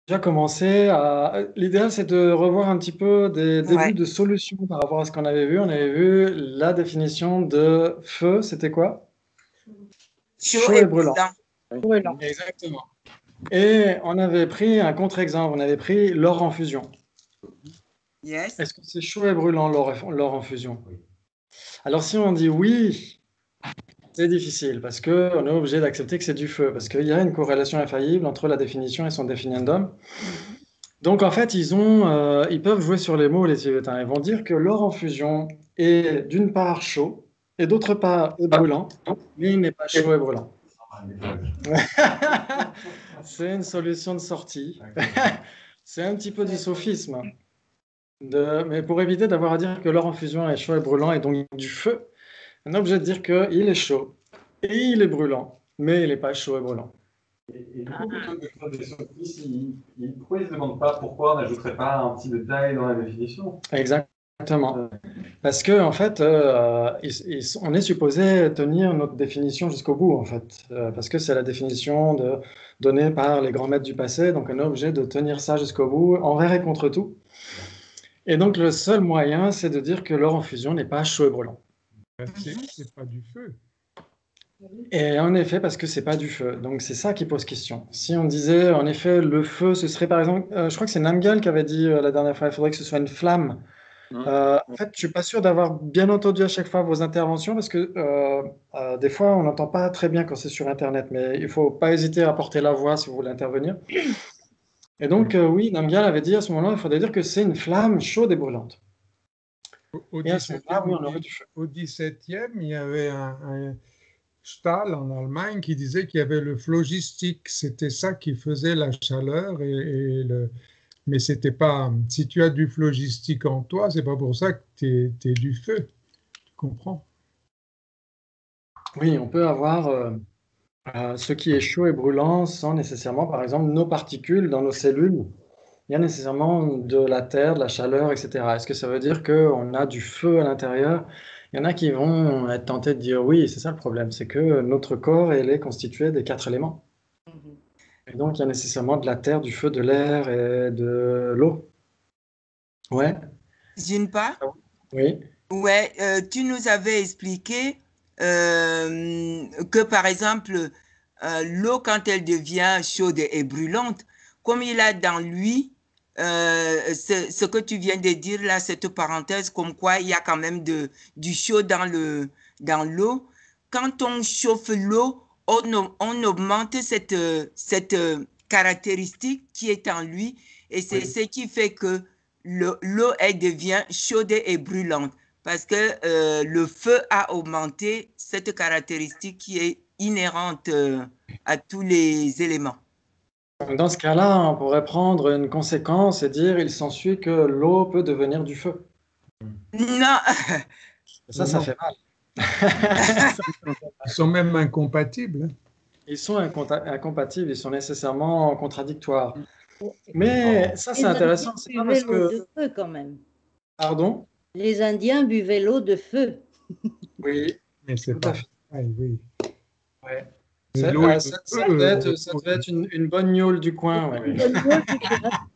déjà commencé à... L'idéal, c'est de revoir un petit peu des débuts Ouais. de solutions par rapport à ce qu'on avait vu. On avait vu la définition de feu, c'était quoi? Chaud Chaud et et brûlant. brûlant. Brûlant. Exactement. Et on avait pris un contre-exemple, on avait pris l'or en fusion. Yes. Est-ce que c'est chaud et brûlant l'or en fusion? Alors si on dit oui, c'est difficile parce qu'on est obligé d'accepter que c'est du feu, parce qu'il y a une corrélation infaillible entre la définition et son définiendum. Donc en fait, ils peuvent jouer sur les mots, les Tibétains. Ils vont dire que l'or en fusion est d'une part chaud et d'autre part brûlant, mais il n'est pas chaud et brûlant. C'est une solution de sortie. C'est un petit peu du sophisme. Mais pour éviter d'avoir à dire que l'or en fusion est chaud et brûlant et donc du feu, on est obligé de dire qu'il est chaud et il est brûlant, mais il n'est pas chaud et brûlant. Et du coup, plutôt que de faire des sophismes, pourquoi ils ne se demandent pas pourquoi on n'ajouterait pas un petit détail dans la définition? Exactement. Parce que en fait, on est supposé tenir notre définition jusqu'au bout, en fait, parce que c'est la définition donnée par les grands maîtres du passé, donc on est obligé de tenir ça jusqu'au bout, envers et contre tout. Et donc le seul moyen, c'est de dire que l'or en fusion n'est pas chaud et brûlant. C'est pas du feu. Et en effet, parce que c'est pas du feu. Donc c'est ça qui pose question. Si on disait, en effet, le feu, ce serait par exemple, je crois que c'est Namgyal qui avait dit la dernière fois, il faudrait que ce soit une flamme. En fait, je suis pas sûr d'avoir bien entendu à chaque fois vos interventions parce que des fois, on n'entend pas très bien quand c'est sur Internet, mais il faut pas hésiter à porter la voix si vous voulez intervenir. Et donc, oui, Namgyal avait dit à ce moment-là, il faudrait dire que c'est une flamme chaude et brûlante. Et à ce moment-là, oui, on aurait du feu. Au XVIIe, il y avait un Stahl en Allemagne qui disait qu'il y avait le phlogistique. C'était ça qui faisait la chaleur mais c'était pas. Si tu as du phlogistique en toi, c'est pas pour ça que tu es du feu. Tu comprends? Oui, on peut avoir ce qui est chaud et brûlant sans nécessairement, par exemple, nos particules dans nos cellules. Il y a nécessairement de la terre, de la chaleur, etc. Est-ce que ça veut dire qu'on a du feu à l'intérieur? Il y en a qui vont être tentés de dire oui, c'est ça le problème, c'est que notre corps, il est constitué des 4 éléments. Et donc, il y a nécessairement de la terre, du feu, de l'air et de l'eau. Ouais, D'une part, oui, ouais, tu nous avais expliqué que, par exemple, l'eau, quand elle devient chaude et brûlante, comme il a dans lui, ce que tu viens de dire là, cette parenthèse, comme quoi il y a quand même du chaud dans l'eau. Quand on chauffe l'eau, on augmente cette caractéristique qui est en lui et c'est oui. ce qui fait que l'eau, elle devient chaude et brûlante parce que le feu a augmenté cette caractéristique qui est inhérente à tous les éléments. Dans ce cas-là, on pourrait prendre une conséquence et dire il s'ensuit que l'eau peut devenir du feu. Non, Ça fait mal. Ils sont même incompatibles. Ils sont incompatibles, ils sont nécessairement contradictoires. Mais ça, c'est intéressant. C'est pas parce buvaient l'eau que... de feu quand même. Pardon? Les Indiens buvaient l'eau de feu. Oui, Mais c'est tout pas à fait. oui. Ouais. Mais l'eau et Ça le devait feu, être une bonne gnôle du coin. Ouais.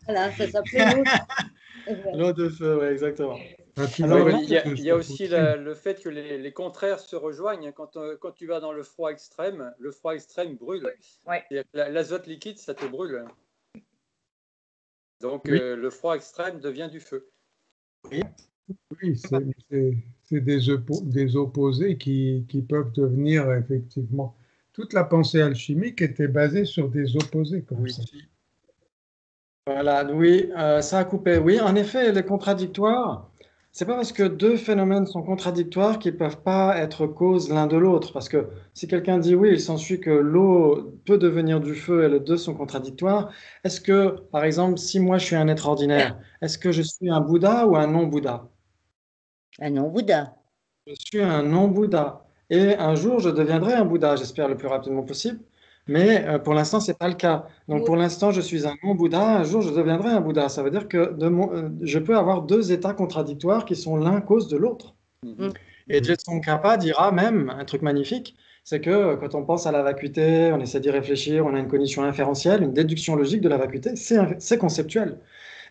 Voilà, ça s'appelait l'eau. L'eau de feu, ouais, exactement. Alors, Alors, il y a aussi le fait que les contraires se rejoignent. Quand tu vas dans le froid extrême brûle. Ouais. L'azote liquide, ça te brûle. Donc, oui. le froid extrême devient du feu. oui, c'est des opposés qui peuvent devenir effectivement. Toute la pensée alchimique était basée sur des opposés comme ça. Voilà, oui, ça a coupé. Oui, en effet, les contradictoires, c'est pas parce que deux phénomènes sont contradictoires qu'ils peuvent pas être cause l'un de l'autre. Parce que si quelqu'un dit oui, il s'ensuit que l'eau peut devenir du feu et les deux sont contradictoires, est-ce que, par exemple, si moi je suis un être ordinaire, est-ce que je suis un Bouddha ou un non-Bouddha? Un non-Bouddha. Je suis un non-Bouddha. Et un jour, je deviendrai un Bouddha, j'espère le plus rapidement possible. Mais pour l'instant, ce n'est pas le cas. Donc pour l'instant, je suis un non-Bouddha. Un jour, je deviendrai un Bouddha. Ça veut dire que je peux avoir deux états contradictoires qui sont l'un cause de l'autre. Et Jetson Kappa dira même un truc magnifique. C'est que quand on pense à la vacuité, on essaie d'y réfléchir, on a une cognition inférentielle, une déduction logique de la vacuité, c'est conceptuel.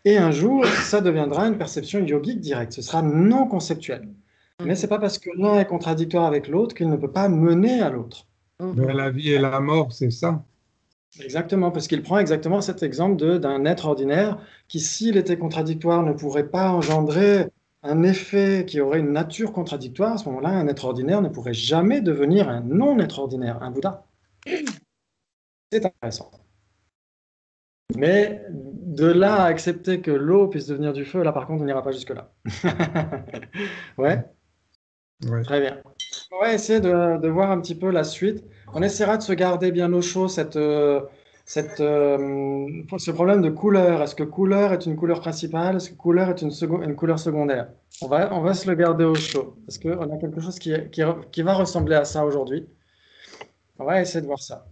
Et un jour, ça deviendra une perception yogique directe, ce sera non conceptuel. Mais ce n'est pas parce que l'un est contradictoire avec l'autre qu'il ne peut pas mener à l'autre. Ben, la vie et la mort, c'est ça. Exactement, parce qu'il prend exactement cet exemple d'un être ordinaire qui, s'il était contradictoire, ne pourrait pas engendrer un effet qui aurait une nature contradictoire. À ce moment-là, un être ordinaire ne pourrait jamais devenir un non-être ordinaire, un Bouddha. C'est intéressant. Mais de là à accepter que l'eau puisse devenir du feu, là par contre, on n'ira pas jusque-là. Ouais, Ouais. très bien. On va essayer de voir un petit peu la suite. On essaiera de se garder bien au chaud ce problème de couleur. Est-ce que couleur est une couleur principale? Est-ce que couleur est une couleur secondaire? On va se le garder au chaud parce qu'on a quelque chose qui va ressembler à ça aujourd'hui. On va essayer de voir ça.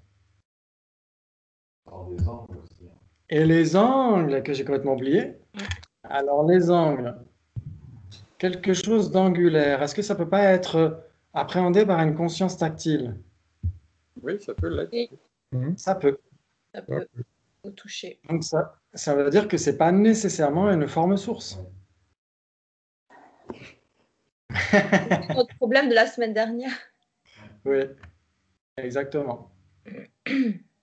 Alors, des angles aussi. Et les angles que j'ai complètement oublié. Alors les angles, quelque chose d'angulaire. Est-ce que ça peut pas être appréhendé par une conscience tactile? Oui, ça peut l'être. Oui. Ça peut. Ça peut vous toucher. Donc ça veut dire que c'est pas nécessairement une forme source. Notre problème de la semaine dernière. Oui, exactement.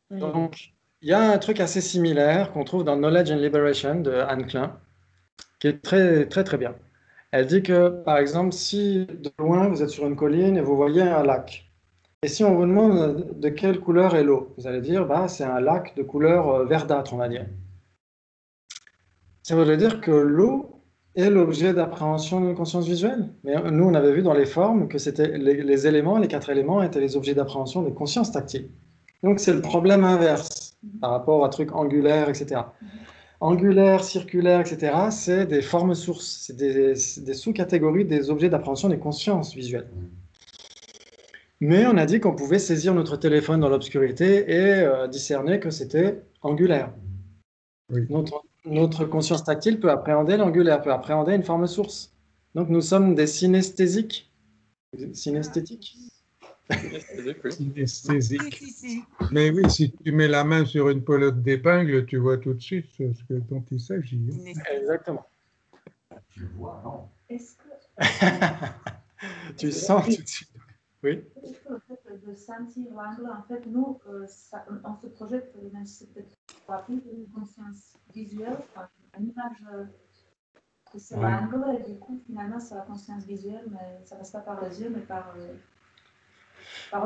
Donc, il y a un truc assez similaire qu'on trouve dans Knowledge and Liberation de Anne Klein, qui est très, très, très bien. Elle dit que, par exemple, si de loin vous êtes sur une colline et vous voyez un lac, et si on vous demande de quelle couleur est l'eau, vous allez dire, bah, c'est un lac de couleur verdâtre, on va dire. Ça veut dire que l'eau est l'objet d'appréhension d'une conscience visuelle. Mais nous, on avait vu dans les formes que c'était les éléments, les 4 éléments étaient les objets d'appréhension des consciences tactiles. Donc c'est le problème inverse par rapport à trucs angulaires, etc. Angulaire, circulaire, etc., c'est des formes sources, c'est des sous-catégories des objets d'appréhension des consciences visuelles. Mais on a dit qu'on pouvait saisir notre téléphone dans l'obscurité et discerner que c'était angulaire. Oui. Notre conscience tactile peut appréhender l'angulaire, peut appréhender une forme source. Donc nous sommes des synesthésiques. Synesthétiques? Synesthésique. Si. Mais oui, si tu mets la main sur une pelote d'épingle, tu vois tout de suite ce dont il s'agit. Exactement. Tu le vois, non? Est-ce que, Tu sens tout de suite. Oui. est-ce que le fait de sentir l'angle, en fait, nous, on se projette, même si c'est peut-être pas plus une conscience visuelle, enfin, une image que c'est l'angle, et du coup, finalement, c'est la conscience visuelle, mais ça ne passe pas par les yeux, mais par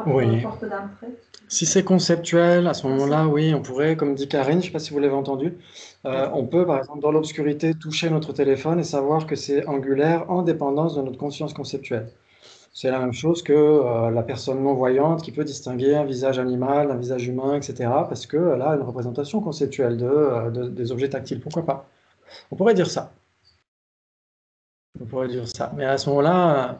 Oui. porte d'entrée. Si c'est conceptuel, à ce moment-là, oui, on pourrait, comme dit Karine, je ne sais pas si vous l'avez entendu, on peut, par exemple, dans l'obscurité, toucher notre téléphone et savoir que c'est angulaire en dépendance de notre conscience conceptuelle. C'est la même chose que la personne non-voyante qui peut distinguer un visage animal, un visage humain, etc., parce qu'elle a une représentation conceptuelle des objets tactiles. Pourquoi pas? On pourrait dire ça. On pourrait dire ça. Mais à ce moment-là,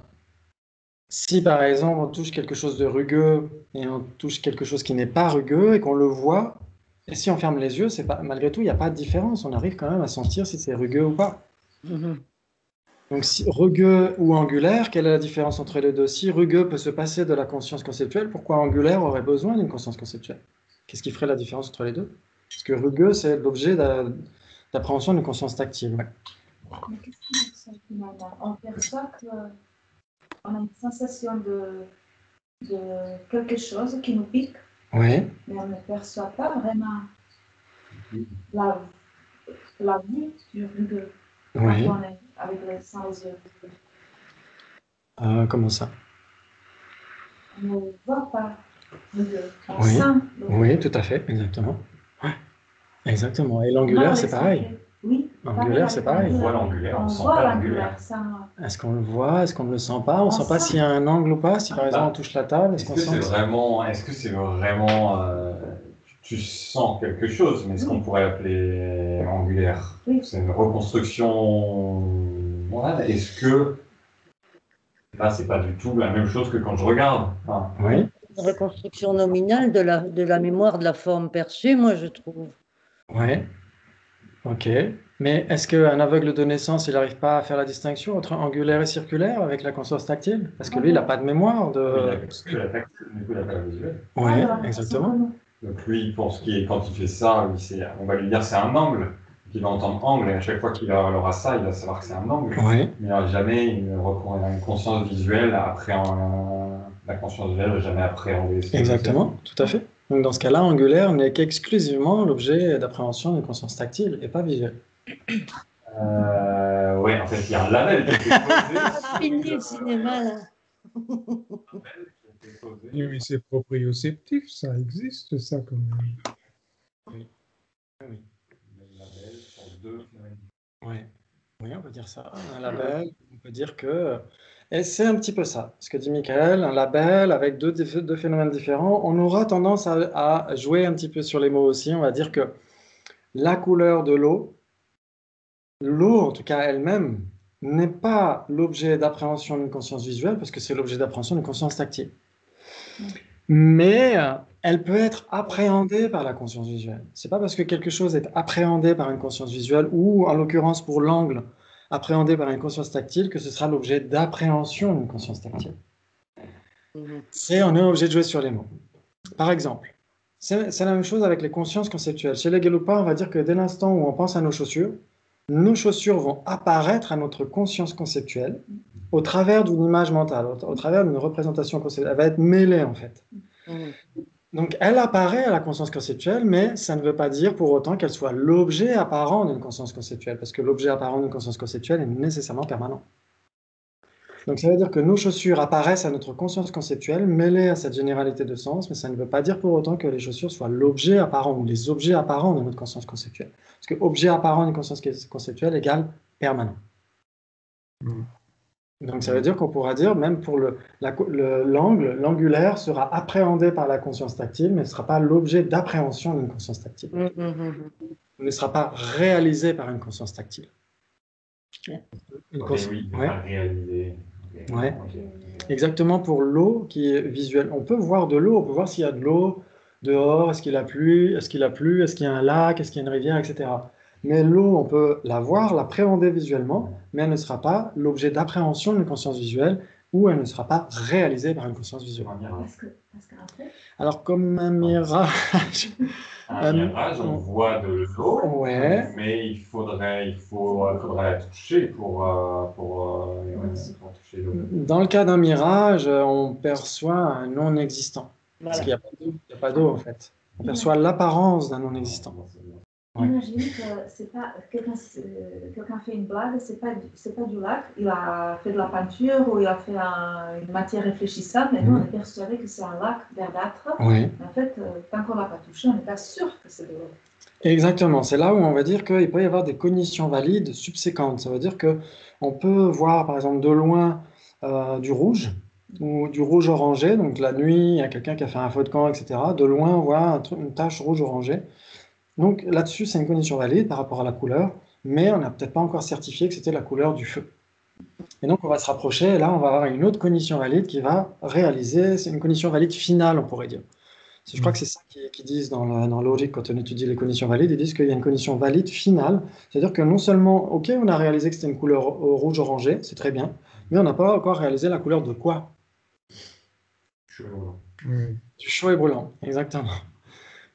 si par exemple on touche quelque chose de rugueux et on touche quelque chose qui n'est pas rugueux et qu'on le voit, et si on ferme les yeux, malgré tout, il n'y a pas de différence. On arrive quand même à sentir si c'est rugueux ou pas. Donc, si rugueux ou angulaire, quelle est la différence entre les deux? Si rugueux peut se passer de la conscience conceptuelle, pourquoi angulaire aurait besoin d'une conscience conceptuelle? Qu'est-ce qui ferait la différence entre les deux? Parce que rugueux, c'est l'objet d'appréhension d'une conscience tactile. Ouais. Mais qu'est-ce qui est ça finalement? On perçoit qu'on a une sensation de quelque chose qui nous pique, Oui. mais on ne perçoit pas vraiment la vie du rugueux. Oui. Quand on est sans les yeux. Comment ça? On ne voit pas rugueux. On Oui. sent le rugueux. Oui, tout à fait, exactement. Ouais. Exactement. Et l'angulaire, c'est pareil. Oui. Angulaire, c'est pareil. On voit l'angulaire, on On sent voit pas l'angulaire. l'angulaire. Est-ce qu'on le voit? Est-ce qu'on ne le sent pas? On ne sent pas s'il y a un angle ou pas? Si par exemple on touche la table, est-ce qu'on sent Est-ce que c'est vraiment tu sens quelque chose, mais ce qu'on pourrait appeler angulaire? Oui. C'est une reconstruction. Voilà. Est-ce que là, c'est pas du tout la même chose que quand je regarde? Enfin, Oui. Une reconstruction nominale de la mémoire de la forme perçue, moi je trouve. Ouais. Ok. Mais est-ce qu'un aveugle de naissance, il n'arrive pas à faire la distinction entre angulaire et circulaire avec la conscience tactile? Parce que lui, il n'a pas de mémoire Il de... a que la tactile, du coup, il n'a pas la visuelle. Oui, Alors, exactement. Donc lui, pour ce qui est, quand il fait ça, on va lui dire c'est un angle. Il va entendre angle et à chaque fois qu'il aura ça, il va savoir que c'est un angle. Oui, Mais il n'aura jamais une conscience visuelle la conscience visuelle n'a jamais appréhendé. exactement, tout à fait. Donc dans ce cas-là, angulaire n'est qu'exclusivement l'objet d'appréhension d'une conscience tactile et pas visuelle. Oui, en fait, il y a un label qui a été posé. Fini le cinéma, là. Oui, mais c'est proprioceptif, ça existe, ça, quand même. Oui. Oui. Le label sur deux phénomènes. Oui. Oui, on peut dire ça. Un label, on peut dire que... Et c'est un petit peu ça, ce que dit Michael, un label avec deux phénomènes différents. On aura tendance à jouer un petit peu sur les mots aussi. On va dire que la couleur de l'eau en tout cas elle-même, n'est pas l'objet d'appréhension d'une conscience visuelle, parce que c'est l'objet d'appréhension d'une conscience tactile. Mais elle peut être appréhendée par la conscience visuelle. C'est pas parce que quelque chose est appréhendé par une conscience visuelle, ou en l'occurrence pour l'angle, appréhendé par une conscience tactile, que ce sera l'objet d'appréhension d'une conscience tactile. On est obligé de jouer sur les mots. Par exemple, c'est la même chose avec les consciences conceptuelles. Chez les Gelugpa, on va dire que dès l'instant où on pense à nos chaussures vont apparaître à notre conscience conceptuelle au travers d'une image mentale, au travers d'une représentation conceptuelle. Elle va être mêlée, en fait. Donc, elle apparaît à la conscience conceptuelle, mais ça ne veut pas dire pour autant qu'elle soit l'objet apparent d'une conscience conceptuelle, parce que l'objet apparent d'une conscience conceptuelle est nécessairement permanent. Donc, ça veut dire que nos chaussures apparaissent à notre conscience conceptuelle, mêlées à cette généralité de sens, mais ça ne veut pas dire pour autant que les chaussures soient l'objet apparent ou les objets apparents de notre conscience conceptuelle. Parce que objet apparent d'une conscience conceptuelle égale permanent. Donc, ça veut dire qu'on pourra dire, même pour l'angulaire sera appréhendé par la conscience tactile, mais ne sera pas l'objet d'appréhension d'une conscience tactile. Il ne sera pas réalisé par une conscience tactile. Oui, pas réalisé. Ouais. Exactement pour l'eau qui est visuelle. On peut voir de l'eau, on peut voir s'il y a de l'eau dehors, est-ce qu'il a plu, est-ce qu'il y a un lac, est-ce qu'il y a une rivière, etc. Mais l'eau, on peut la voir, l'appréhender visuellement, mais elle ne sera pas l'objet d'appréhension d'une conscience visuelle ou elle ne sera pas réalisée par une conscience visuelle. Alors, comme un mirage... Un mirage, on voit de l'eau, ouais. Mais il faudrait la toucher pour toucher l'eau. Dans le cas d'un mirage, on perçoit un non-existant. Voilà. Parce qu'il n'y a pas d'eau, en fait. On perçoit l'apparence d'un non-existant. Ouais. Imagine que c'est pas quelqu'un fait une blague, c'est pas du lac, il a fait de la peinture ou il a fait une matière réfléchissable, mais nous on est persuadé que c'est un lac verdâtre. Oui. En fait, tant qu'on l'a pas touché, on n'est pas sûr que c'est de l'eau. Exactement, c'est là où on va dire qu'il peut y avoir des cognitions valides subséquentes. Ça veut dire qu'on peut voir par exemple de loin du rouge ou du rouge orangé. Donc la nuit, il y a quelqu'un qui a fait un feu de camp, etc. De loin, on voit une tache rouge orangée. Donc là-dessus, c'est une cognition valide par rapport à la couleur, mais on n'a peut-être pas encore certifié que c'était la couleur du feu. Et donc on va se rapprocher, et là on va avoir une autre cognition valide qui va réaliser, c'est une cognition valide finale, on pourrait dire. Je crois que c'est ça qu'ils disent dans Logic quand on étudie les cognitions valides, ils disent qu'il y a une cognition valide finale, c'est-à-dire que non seulement, ok, on a réalisé que c'était une couleur rouge-orangé, c'est très bien, mais on n'a pas encore réalisé la couleur de quoi? Chaud et brûlant. Du chaud et brûlant, exactement.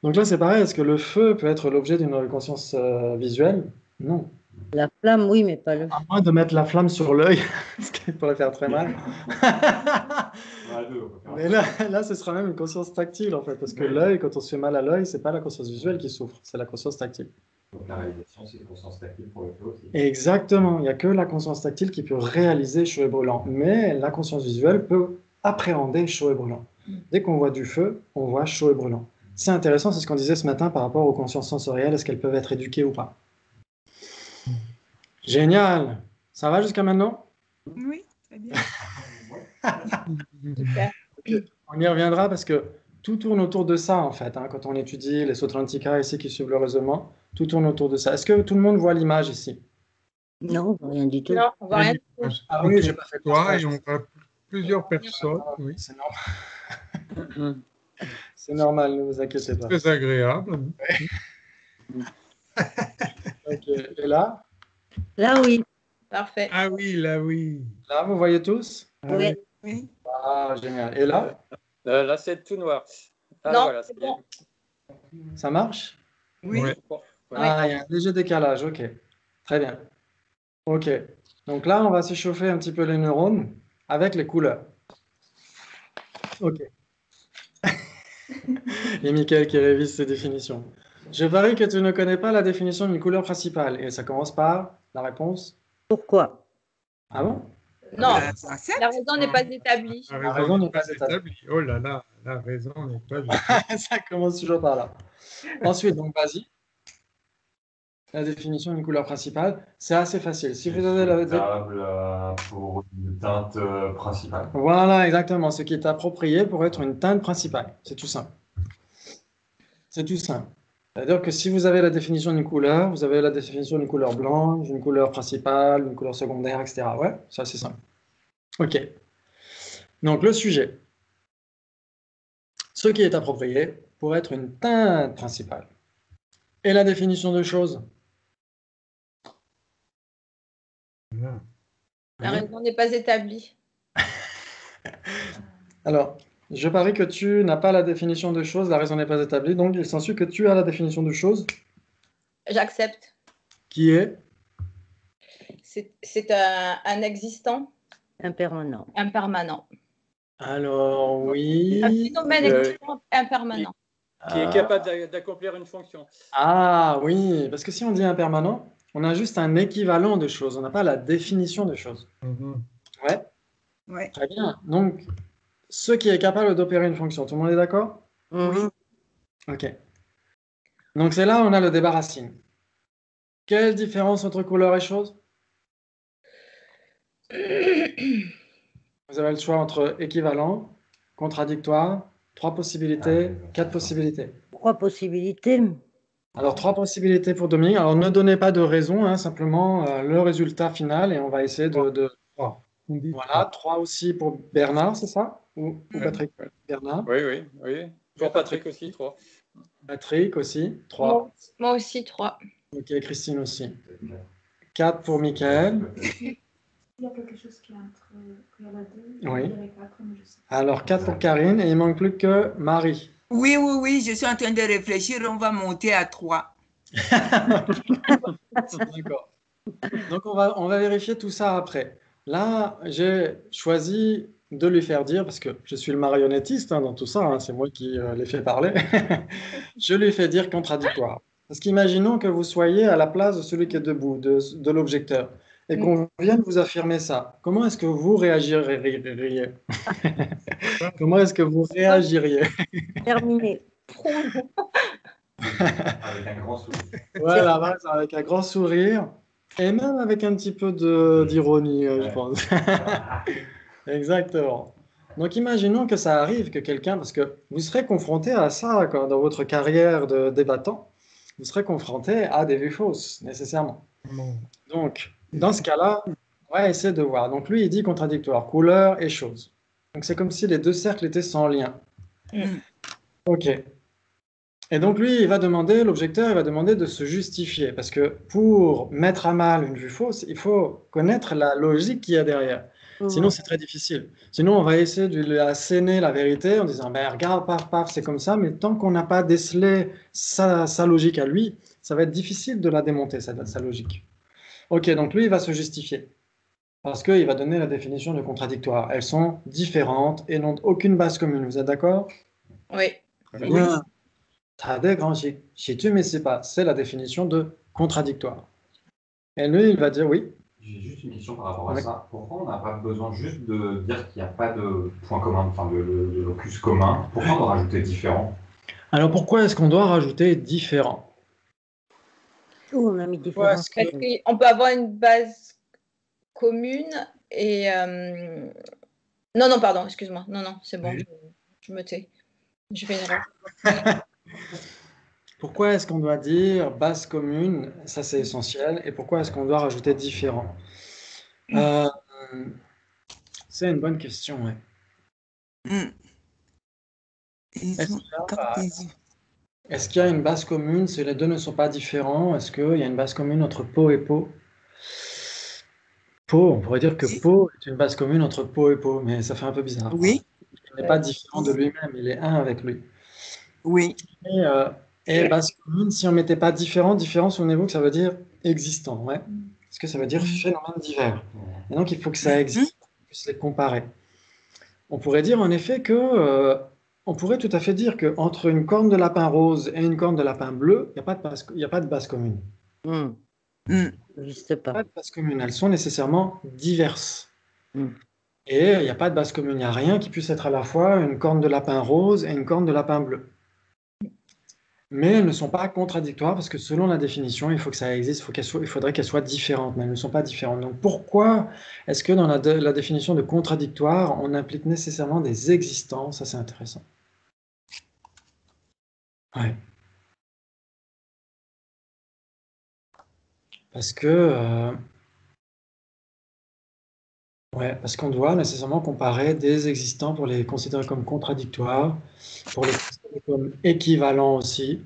Donc là, c'est pareil. Est-ce que le feu peut être l'objet d'une conscience visuelle? Non. La flamme, oui, mais pas le feu. À moins de mettre la flamme sur l'œil, ce qui pourrait faire très mal. Mais là, ce sera même une conscience tactile, en fait, parce que l'œil, quand on se fait mal à l'œil, c'est pas la conscience visuelle qui souffre, c'est la conscience tactile. Donc la réalisation, c'est une conscience tactile pour le feu aussi. Exactement. Il n'y a que la conscience tactile qui peut réaliser chaud et brûlant. Mais la conscience visuelle peut appréhender chaud et brûlant. Dès qu'on voit du feu, on voit chaud et brûlant. C'est intéressant, c'est ce qu'on disait ce matin par rapport aux consciences sensorielles, est-ce qu'elles peuvent être éduquées ou pas? Génial! Ça va jusqu'à maintenant? Oui, très bien. Super. On y reviendra parce que tout tourne autour de ça, en fait. Quand on étudie les Sotrantika ici qui suivent le raisonnement, tout tourne autour de ça. Est-ce que tout le monde voit l'image ici? Non, rien du tout. Non, on voit rien. Ah oui, j'ai pas fait toi et on voit plusieurs personnes. Oui. C'est normal. C'est normal, ne vous inquiétez pas. Très agréable. Ok. Ok. Et là? Là, oui. Parfait. Ah oui, là, oui. Là, vous voyez tous? Ah Oui. Oui. Ah, génial. Et là? Là, c'est tout noir. Ah, Non, voilà, c'est ça y est. bon. Ça marche? Oui. Ouais. Bon, Ah, il y a un léger décalage. Ok. Très bien. Ok. Donc là, on va s'échauffer un petit peu les neurones avec les couleurs. Ok. Et Michael qui révise ses définitions. Je parie que tu ne connais pas la définition d'une couleur principale. Et ça commence par la réponse. Pourquoi? Ah bon? Non, Concept. la raison n'est pas établie. La La raison raison n'est n'est pas pas établie. établie. Oh là là, la raison n'est pas établie. Ça commence toujours par là. Ensuite, donc, vas-y. La définition d'une couleur principale, c'est assez facile. Si vous avez la... Souhaitable pour une teinte principale. Voilà, exactement. Ce qui est approprié pour être une teinte principale. C'est tout simple. C'est tout simple. C'est-à-dire que si vous avez la définition d'une couleur, vous avez la définition d'une couleur blanche, d'une couleur principale, d'une couleur secondaire, etc. Ouais, ça c'est simple. Ok. Donc le sujet. Ce qui est approprié pour être une teinte principale. Et la définition de chose. Voilà. La Oui. raison n'est pas établie. Alors, je parie que tu n'as pas la définition de chose, la raison n'est pas établie, donc il s'ensuit que tu as la définition de chose, J'accepte. qui est... C'est un existant Impermanent. impermanent. Alors, Un oui... phénomène existant impermanent. qui est capable d'accomplir une fonction. Ah oui, parce que si on dit impermanent, on a juste un équivalent de chose, on n'a pas la définition de chose. Mhm. Ouais, Ouais. très bien. Donc, ce qui est capable d'opérer une fonction, tout le monde est d'accord? Mhm. Ok. Donc c'est là où on a le débat racine. Quelle différence entre couleur et chose? Vous avez le choix entre équivalent, contradictoire, 3 possibilités, 4 possibilités. 3 possibilités. Alors 3 possibilités pour Dominique. Alors ne donnez pas de raison, hein, simplement le résultat final et on va essayer de... Trois. On dit Voilà, trois. 3 aussi pour Bernard, c'est ça? Ou Patrick? Bernard. Oui. Pour Patrick aussi, 3. Patrick aussi, 3. Moi aussi, 3. Ok, Christine aussi. 4 pour Michael. Il y a quelque chose qui est entre il y a la 2, Oui. il y a les 4, mais je sais pas. Alors 4 pour Karine et il manque plus que Marie. Oui, je suis en train de réfléchir, on va monter à 3. D'accord. Donc on va vérifier tout ça après. Là, j'ai choisi de lui faire dire, parce que je suis le marionnettiste hein, dans tout ça, hein, c'est moi qui les fais parler, je lui fais dire contradictoire. Parce qu'imaginons que vous soyez à la place de celui qui est debout, de l'objecteur, et qu'on vienne vous affirmer ça. Comment est-ce que vous réagiriez? Comment est-ce que vous réagiriez? Terminé. Avec un grand sourire. Voilà, avec un grand sourire, et même avec un petit peu d'ironie, je pense. Exactement. Donc imaginons que ça arrive, que quelqu'un, parce que vous serez confronté à ça quoi, dans votre carrière de débattant, vous serez confronté à des vues fausses, nécessairement. Non. Donc, dans ce cas-là, on va essayer de voir. Donc lui, il dit contradictoire, couleur et chose. Donc c'est comme si les deux cercles étaient sans lien. Ok. Et donc lui, l'objecteur, il va demander de se justifier, parce que pour mettre à mal une vue fausse, il faut connaître la logique qu'il y a derrière. Sinon, c'est très difficile. Sinon, on va essayer de lui asséner la vérité en disant, ben, regarde, paf, c'est comme ça, mais tant qu'on n'a pas décelé sa logique à lui, ça va être difficile de la démonter, sa logique. Ok, donc lui, il va se justifier, parce qu'il va donner la définition de contradictoire. Elles sont différentes et n'ont aucune base commune. Vous êtes d'accord? Oui. Très bien. Mais c'est pas. C'est la définition de contradictoire. Et lui, il va dire oui. J'ai juste une question par rapport à Oui. ça. Pourquoi on n'a pas besoin juste de dire qu'il n'y a pas de point commun, enfin de locus commun? Pourquoi on doit rajouter différent? Alors pourquoi est-ce qu'on doit rajouter différent? Où on a mis différents. Parce qu'on peut avoir une base commune et... Non, pardon, excuse-moi. Non, c'est bon, Oui. je me tais. Je fais une erreur. Pourquoi est-ce qu'on doit dire base commune? Ça, c'est essentiel. Et pourquoi est-ce qu'on doit rajouter différent? C'est une bonne question, ouais. Est-ce qu'il y a- Est-ce qu'il y a une base commune si les deux ne sont pas différents? Est-ce qu'il y a une base commune entre pot et pot? Pot, on pourrait dire que pot est une base commune entre pot et pot, mais ça fait un peu bizarre. Oui, Il n'est pas différent de lui-même, il est un avec lui. oui. Et base commune, si on ne mettait pas différent, différent, souvenez-vous que ça veut dire existant, ouais. Parce que ça veut dire phénomène divers. Et donc il faut que ça existe, qu'on puisse les comparer. On pourrait dire en effet que, on pourrait tout à fait dire qu'entre une corne de lapin rose et une corne de lapin bleu, il n'y a pas de base commune. N'existe pas. Pas de base commune, elles sont nécessairement diverses. Mm. Et il n'y a pas de base commune, il n'y a rien qui puisse être à la fois une corne de lapin rose et une corne de lapin bleu. Mais elles ne sont pas contradictoires parce que selon la définition, il faut que ça existe, il faudrait qu'elles soient différentes, mais elles ne sont pas différentes. Donc pourquoi est-ce que dans la définition de contradictoire, on implique nécessairement des existants? Ça, c'est intéressant. Ouais. Parce que parce qu'on doit nécessairement comparer des existants pour les considérer comme contradictoires, pour les considérer comme équivalents aussi,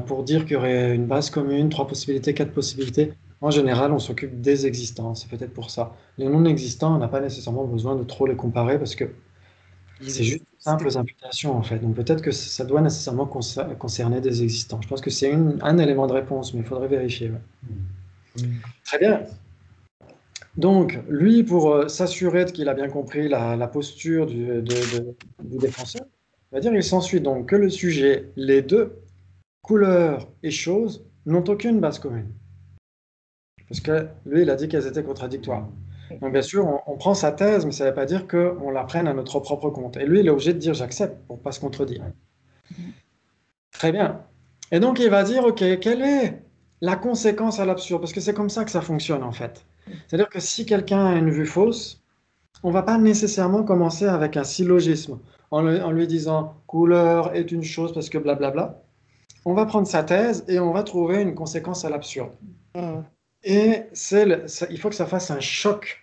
pour dire qu'il y aurait une base commune, 3 possibilités, 4 possibilités. En général, on s'occupe des existants, c'est peut-être pour ça. Les non-existants, on n'a pas nécessairement besoin de trop les comparer parce que c'est juste de simples imputations en fait. Donc peut-être que ça doit nécessairement concerner des existants. Je pense que c'est un élément de réponse, mais il faudrait vérifier. Ouais. Très bien. Donc, lui, pour s'assurer qu'il a bien compris la posture du défenseur, il va dire il s'ensuit donc que le sujet, les deux, couleur et chose, n'ont aucune base commune. Parce que lui, il a dit qu'elles étaient contradictoires. Donc, bien sûr, on prend sa thèse, mais ça ne veut pas dire qu'on la prenne à notre propre compte. Et lui, il est obligé de dire j'accepte pour ne pas se contredire. Très bien. Et donc, il va dire, OK, quelle est la conséquence à l'absurde? Parce que c'est comme ça que ça fonctionne, en fait. C'est-à-dire que si quelqu'un a une vue fausse, on ne va pas nécessairement commencer avec un syllogisme en lui disant couleur est une chose parce que blablabla. On va prendre sa thèse et on va trouver une conséquence à l'absurde. Et il faut que ça fasse un choc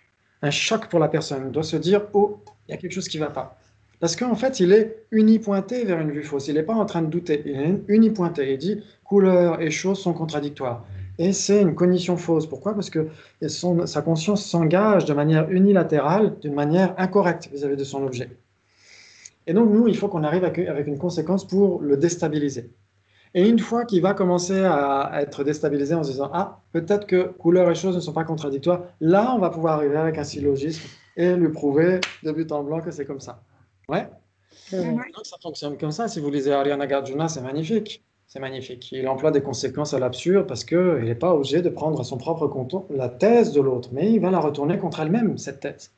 pour la personne. Il doit se dire oh, il y a quelque chose qui ne va pas. Parce qu'en fait, il est unipointé vers une vue fausse. Il n'est pas en train de douter. Il est unipointé. Il dit couleur et chose sont contradictoires. Et c'est une cognition fausse. Pourquoi? Parce que sa conscience s'engage de manière unilatérale, d'une manière incorrecte vis-à-vis de son objet. Et donc, nous, il faut qu'on arrive avec une conséquence pour le déstabiliser. Et une fois qu'il va commencer à être déstabilisé en se disant « Ah, peut-être que couleur et chose ne sont pas contradictoires », là, on va pouvoir arriver avec un syllogisme et lui prouver de but en blanc que c'est comme ça. Ouais. Donc, ça fonctionne comme ça. Si vous lisez Ariya Nagarjuna, c'est magnifique. C'est magnifique. Il emploie des conséquences à l'absurde parce qu'il n'est pas obligé de prendre à son propre compte la thèse de l'autre, mais il va la retourner contre elle-même, cette thèse.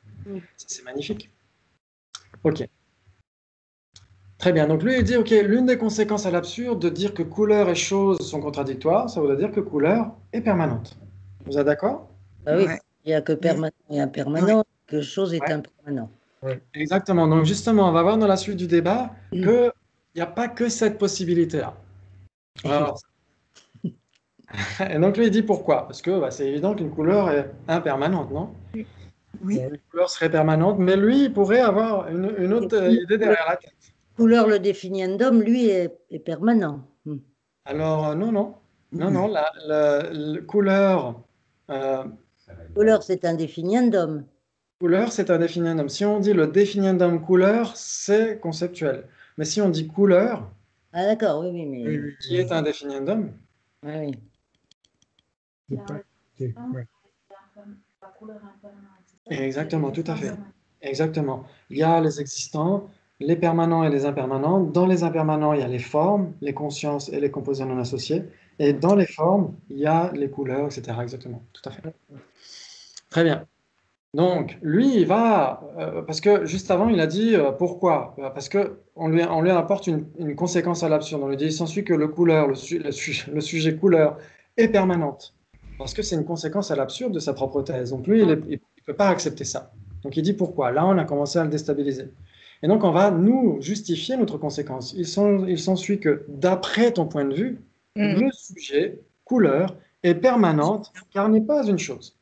C'est magnifique. OK. Très bien. Donc, lui, il dit, OK, l'une des conséquences à l'absurde de dire que couleur et chose sont contradictoires, ça voudrait dire que couleur est permanente. Vous êtes d'accord? Ah oui, il n'y a que permanent et impermanent, que chose est impermanent. Exactement. Donc, justement, on va voir dans la suite du débat qu'il n'y a pas que cette possibilité-là. Alors, et donc, lui, il dit pourquoi? Parce que c'est évident qu'une couleur est impermanente, non? Oui. Une couleur serait permanente, mais lui, il pourrait avoir une autre idée derrière la tête. Couleur, le définiendum, lui, est permanent. Alors, non, la couleur... couleur, c'est un définiendum. Couleur, c'est un définiendum. Si on dit le définiendum couleur, c'est conceptuel. Mais si on dit couleur... Ah d'accord, oui, mais... Qui est un définiendum? Oui. Exactement, tout à fait. Exactement. Il y a les existants, les permanents et les impermanents. Dans les impermanents, il y a les formes, les consciences et les composés non associés. Et dans les formes, il y a les couleurs, etc. Exactement, tout à fait. Très bien. Donc, lui, il va... parce que juste avant, il a dit pourquoi? Parce qu'on lui apporte une conséquence à l'absurde. On lui dit, il s'ensuit que le sujet couleur est permanente. Parce que c'est une conséquence à l'absurde de sa propre thèse. Donc, lui, il ne peut pas accepter ça. Donc, il dit pourquoi? Là, on a commencé à le déstabiliser. Et donc, on va nous justifier notre conséquence. Il s'ensuit que, d'après ton point de vue, le sujet couleur est permanente, car n'est pas une chose.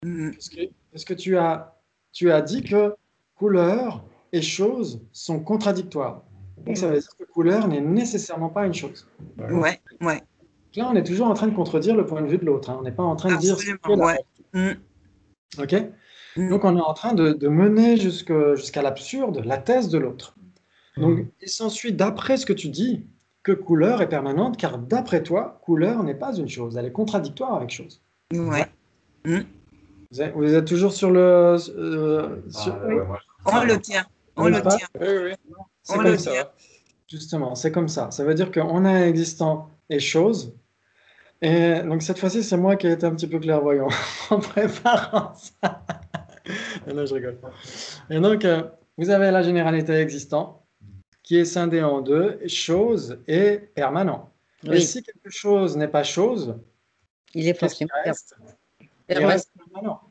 Parce que tu as dit que couleur et chose sont contradictoires. Donc ça veut dire que couleur n'est nécessairement pas une chose. Ouais, ouais. Là, on est toujours en train de contredire le point de vue de l'autre. Hein. On n'est pas en train de dire ce Absolument, qu'est la ouais. réalité. OK? Mm. Donc, on est en train de mener jusqu'à l'absurde la thèse de l'autre. Donc, il s'ensuit, d'après ce que tu dis, que couleur est permanente, car d'après toi, couleur n'est pas une chose. Elle est contradictoire avec chose. Ouais. Mm. Vous êtes toujours sur le... On le tient. On le tient. Oui. C'est On comme le ça. tient. Justement, c'est comme ça. Ça veut dire qu'on a existant et chose. Et donc, cette fois-ci, c'est moi qui ai été un petit peu clairvoyant en préparant ça. Non, je rigole. Et donc, vous avez la généralité existant qui est scindée en deux, chose et permanent. Oui. Et si quelque chose n'est pas chose, Il est qu'est-ce qui forcément reste? Il permanent. reste permanent.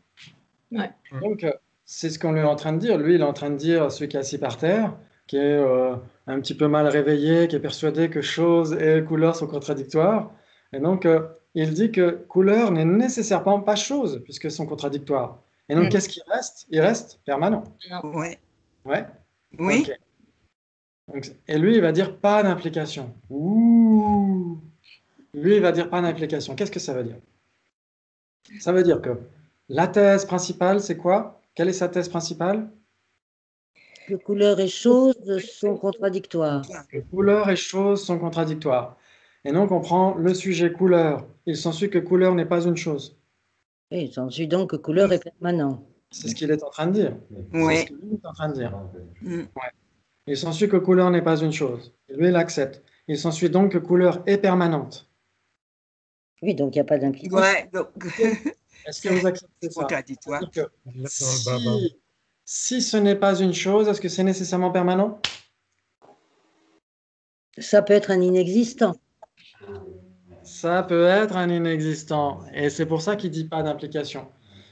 Ouais. Donc, c'est ce qu'on est en train de dire. Lui, il est en train de dire, celui qui est assis par terre, qui est un petit peu mal réveillé, qui est persuadé que chose et couleur sont contradictoires. Et donc, il dit que couleur n'est nécessairement pas chose, puisqu'elles sont contradictoires. Et donc, qu'est-ce qui reste? Il reste permanent. Ouais. Ouais? Oui. Ok. Donc, et lui, il va dire pas d'implication. Ouh! Lui, il va dire pas d'implication. Qu'est-ce que ça veut dire? Ça veut dire que la thèse principale, c'est quoi? Quelle est sa thèse principale? Que couleur et chose sont contradictoires. Que couleur et chose sont contradictoires. Et donc, on prend le sujet couleur. Il s'ensuit que couleur n'est pas une chose. Et il s'ensuit donc que couleur est permanent. C'est ce qu'il est en train de dire. C'est ce Ouais. que lui est en train de dire. Mm. Ouais. Il s'ensuit que couleur n'est pas une chose. Et lui, il accepte. Il s'ensuit donc que couleur est permanente. Oui, donc il n'y a pas d'implication. Ouais. Donc, Est-ce que vous acceptez ça? contradictoire. C'est-à-dire que Dans le baba. si ce n'est pas une chose, est-ce que c'est nécessairement permanent? Ça peut être un inexistant. Ça peut être un inexistant. Et c'est pour ça qu'il ne dit pas d'implication.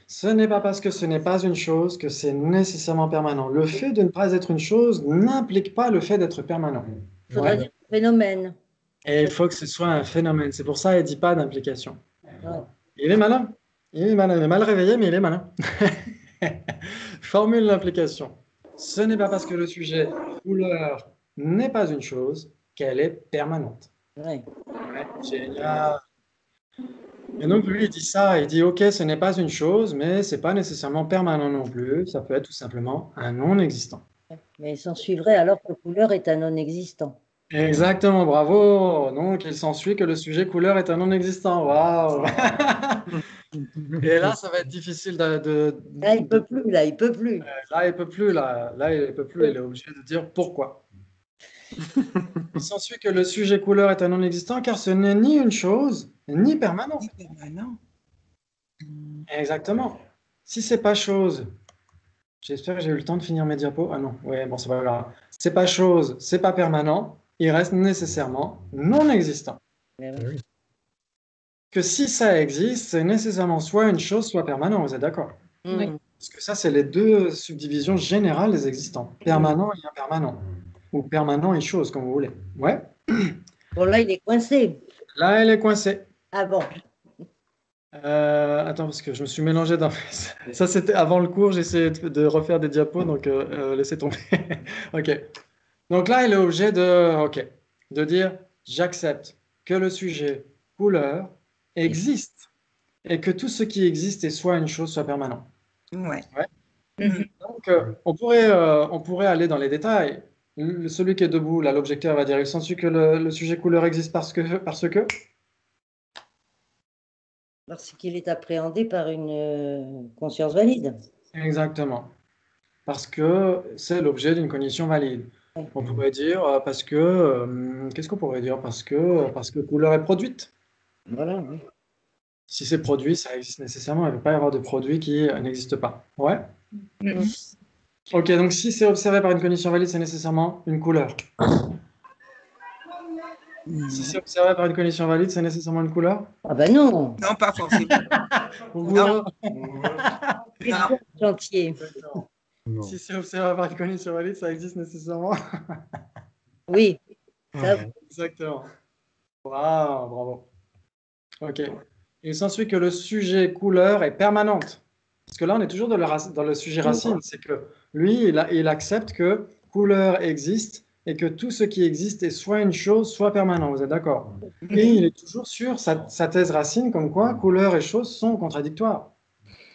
Ce n'est pas parce que ce n'est pas une chose que c'est nécessairement permanent. Le fait de ne pas être une chose n'implique pas le fait d'être permanent. Il faudrait Ouais. dire phénomène. Et il faut que ce soit un phénomène. C'est pour ça qu'il ne dit pas d'implication. Ouais. Il est malin. Il est malin. Il est mal réveillé, mais il est malin. Formule l'implication. Ce n'est pas parce que le sujet couleur n'est pas une chose qu'elle est permanente. Ouais. Ouais, génial. Et donc lui, il dit ça, il dit, ok, ce n'est pas une chose, mais c'est pas nécessairement permanent non plus. Ça peut être tout simplement un non-existant. Mais il s'en suivrait alors que couleur est un non-existant. Exactement, bravo. Donc il s'ensuit que le sujet couleur est un non-existant. Waouh. Et là, ça va être difficile Là, il peut plus, là, il peut plus. Là, il peut plus. Là, il peut plus. Il est obligé de dire pourquoi. Il s'ensuit que le sujet couleur est un non-existant car ce n'est ni une chose ni permanent. Permanent. Exactement. Si c'est pas chose, j'espère que j'ai eu le temps de finir mes diapos. Ah non, ouais, bon, c'est pas grave. C'est pas chose, c'est pas permanent, il reste nécessairement non existant. Mais Oui. Que si ça existe, c'est nécessairement soit une chose, soit permanent, vous êtes d'accord? Oui. Parce que ça, c'est les deux subdivisions générales des existants. Permanent et impermanent. Ou permanent et chose, comme vous voulez. Ouais. Bon, là, il est coincé. Là, elle est coincée. Ah bon. Attends, parce que je me suis mélangé dans... Ça, c'était avant le cours, j'essayais de refaire des diapos, donc laissez tomber. OK. Donc là, il est obligé de dire « J'accepte que le sujet couleur existe et que tout ce qui existe est soit une chose, soit permanent. Ouais. » Donc, on pourrait aller dans les détails. Celui qui est debout, là, l'objecteur va dire « Il s'ensuit que le sujet couleur existe parce que... » Parce qu'il est appréhendé par une conscience valide. Exactement. Parce que c'est l'objet d'une cognition valide. On pourrait dire parce que... qu'est-ce qu'on pourrait dire? Parce que couleur est produite. Voilà, oui. Si c'est produit, ça existe nécessairement. Il ne peut pas y avoir de produit qui n'existe pas. Ouais? Ok, donc si c'est observé par une cognition valide, c'est nécessairement une couleur. Si c'est observé par une cognition valide, c'est nécessairement une couleur? Ah ben non. Non, pas forcément. Non. Chantier. Non. Si c'est observé par une cognition valide, ça existe nécessairement? Oui. Ça, Exactement. Waouh, bravo. Ok. Il s'ensuit que le sujet couleur est permanente. Parce que là, on est toujours dans le sujet racine. C'est que lui, il accepte que couleur existe et que tout ce qui existe est soit une chose, soit permanent. Vous êtes d'accord? Et il est toujours sur sa thèse racine, comme quoi couleur et chose sont contradictoires.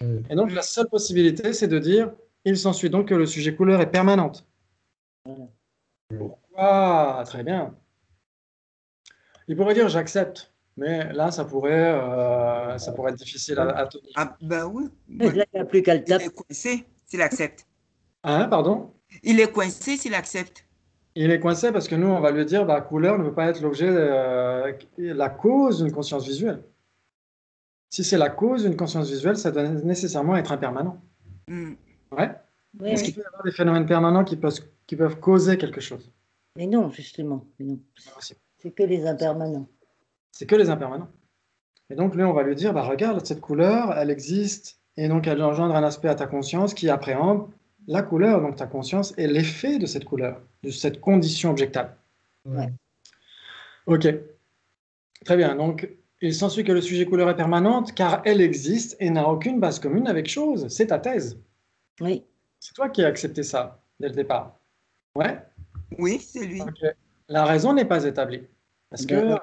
Et donc, la seule possibilité, c'est de dire, il s'ensuit donc que le sujet couleur est permanente. Pourquoi? Très bien. Il pourrait dire j'accepte, mais là, ça pourrait être difficile à tenir. Ah, ben oui. Là, il n'y a plus qu'à le Il taper. est coincé s'il accepte. Hein, pardon? Il est coincé s'il accepte. Il est coincé parce que nous, on va lui dire, bah, couleur ne peut pas être l'objet, la cause d'une conscience visuelle. Si c'est la cause d'une conscience visuelle, ça doit nécessairement être impermanent. Ouais. Oui, Est-ce qu'il peut y avoir des phénomènes permanents qui peuvent causer quelque chose? mais non, justement. Mais non. C'est que les impermanents. C'est que les impermanents. Et donc, lui, on va lui dire, bah, regarde, cette couleur, elle existe, et donc elle engendre un aspect à ta conscience qui appréhende la couleur, donc ta conscience, et l'effet de cette couleur, de cette condition objectable. Ouais. Ok. Très bien. Donc, il s'ensuit que le sujet couleur est permanente, car elle existe et n'a aucune base commune avec chose. C'est ta thèse. Oui. C'est toi qui as accepté ça, dès le départ. Ouais? Oui, c'est lui. Ok. La raison n'est pas établie, parce que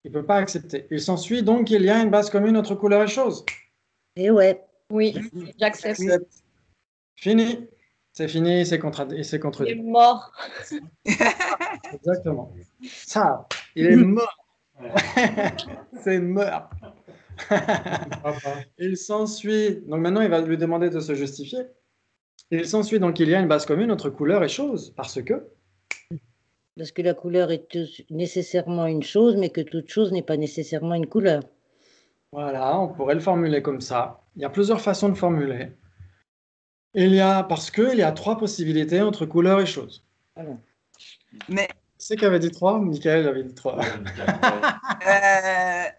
il ne peut pas accepter. Il s'ensuit donc qu'il y a une base commune entre couleur et chose. Et ouais. Oui, j'accepte. Fini. C'est fini, c'est contredit. Il est mort. Exactement. Ça, il est mort. C'est mort. Il s'ensuit. Donc maintenant, il va lui demander de se justifier. Il s'ensuit donc qu'il y a une base commune entre couleur et chose, parce que la couleur est nécessairement une chose, mais que toute chose n'est pas nécessairement une couleur. Voilà, on pourrait le formuler comme ça. Il y a plusieurs façons de formuler. Parce qu'il y a trois possibilités entre couleur et chose. Voilà. Mais C'est qui avait dit trois? Michael avait dit trois.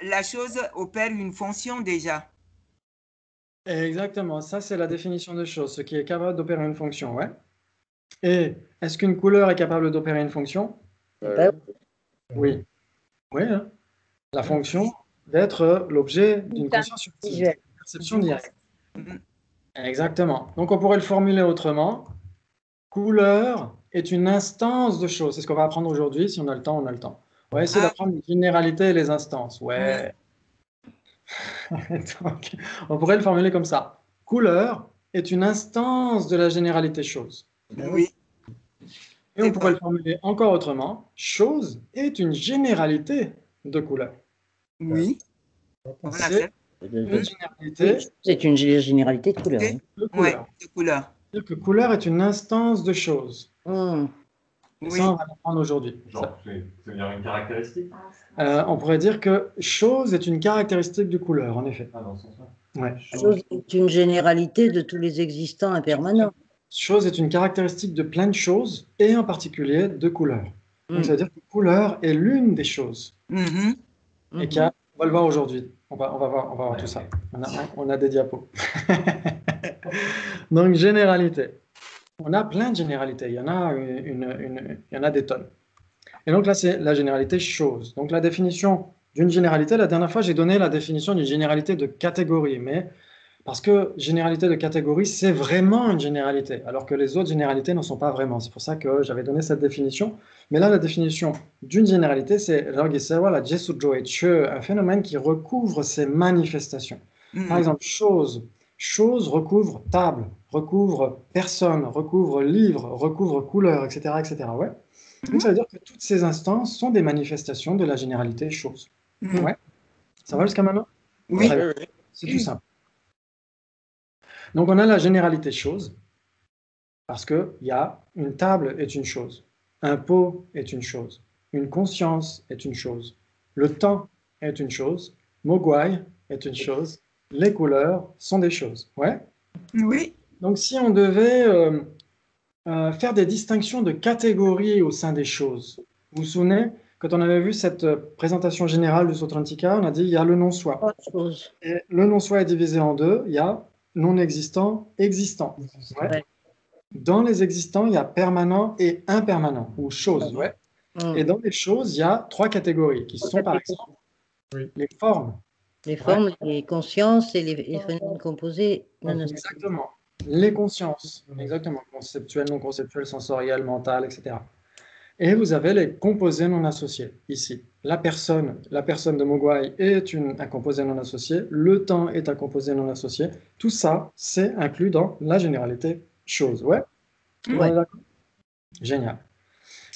la chose opère une fonction déjà. Exactement, ça c'est la définition de chose, ce qui est capable d'opérer une fonction, ouais. Et est-ce qu'une couleur est capable d'opérer une fonction? Oui. Oui, hein. La fonction d'être l'objet d'une conscience subtile, une perception directe. Exactement. Donc on pourrait le formuler autrement. Couleur est une instance de chose. C'est ce qu'on va apprendre aujourd'hui. Si on a le temps, on a le temps. On va essayer d'apprendre les généralités et les instances. Ouais. Donc, on pourrait le formuler comme ça. Couleur est une instance de la généralité chose. Oui. Et on pourrait le formuler encore autrement. Chose est une généralité de couleur. Oui. C'est une généralité. C'est une généralité de couleur. Oui, de couleur. C'est-à-dire que couleur est une instance de chose. Et ça, on va l'apprendre aujourd'hui. Genre, ça veut dire une caractéristique? On pourrait dire que chose est une caractéristique de couleur, en effet. Ah, dans ce sens-là. Ouais. Chose est une généralité de tous les existants impermanents. Chose est une caractéristique de plein de choses, et en particulier de couleur. Donc, ça veut dire que couleur est l'une des choses. Et on va le voir aujourd'hui. On va voir tout ça. On a des diapos. Donc, généralité. On a plein de généralités. Il y en a des tonnes. Et donc là, c'est la généralité chose. Donc la définition d'une généralité, la dernière fois, j'ai donné la définition d'une généralité de catégorie. Mais parce que généralité de catégorie, c'est vraiment une généralité, alors que les autres généralités n'en sont pas vraiment. C'est pour ça que j'avais donné cette définition. Mais là, la définition d'une généralité, c'est un phénomène qui recouvre ses manifestations. Par exemple, chose. Chose recouvre table, recouvre personne, recouvre livre, recouvre couleur, etc. etc. Ouais. Donc ça veut dire que toutes ces instances sont des manifestations de la généralité chose. Ouais. Ça va jusqu'à maintenant? Oui. C'est tout simple. Donc on a la généralité chose, parce qu'il y a une table est une chose, un pot est une chose, une conscience est une chose, le temps est une chose, Mogwai est une chose, les couleurs sont des choses. Ouais. Oui. Donc si on devait faire des distinctions de catégories au sein des choses, vous vous souvenez, quand on avait vu cette présentation générale du Sotrantika, on a dit il y a le non-soi. Et le non-soi est divisé en deux, il y a non-existant, existant. Ouais. Dans les existants, il y a permanent et impermanent, ou choses. Ouais. Et dans les choses, il y a trois catégories, qui sont par exemple les formes. Les formes, les consciences et les phénomènes composés. Exactement. Les consciences, exactement. Conceptuelles, non conceptuelles, sensorielles, mentales, etc. Et vous avez les composés non associés, ici. La personne de Mogwai est un composé non associé, le temps est un composé non associé. Tout ça, c'est inclus dans la généralité chose. Ouais? On est d'accord? Génial.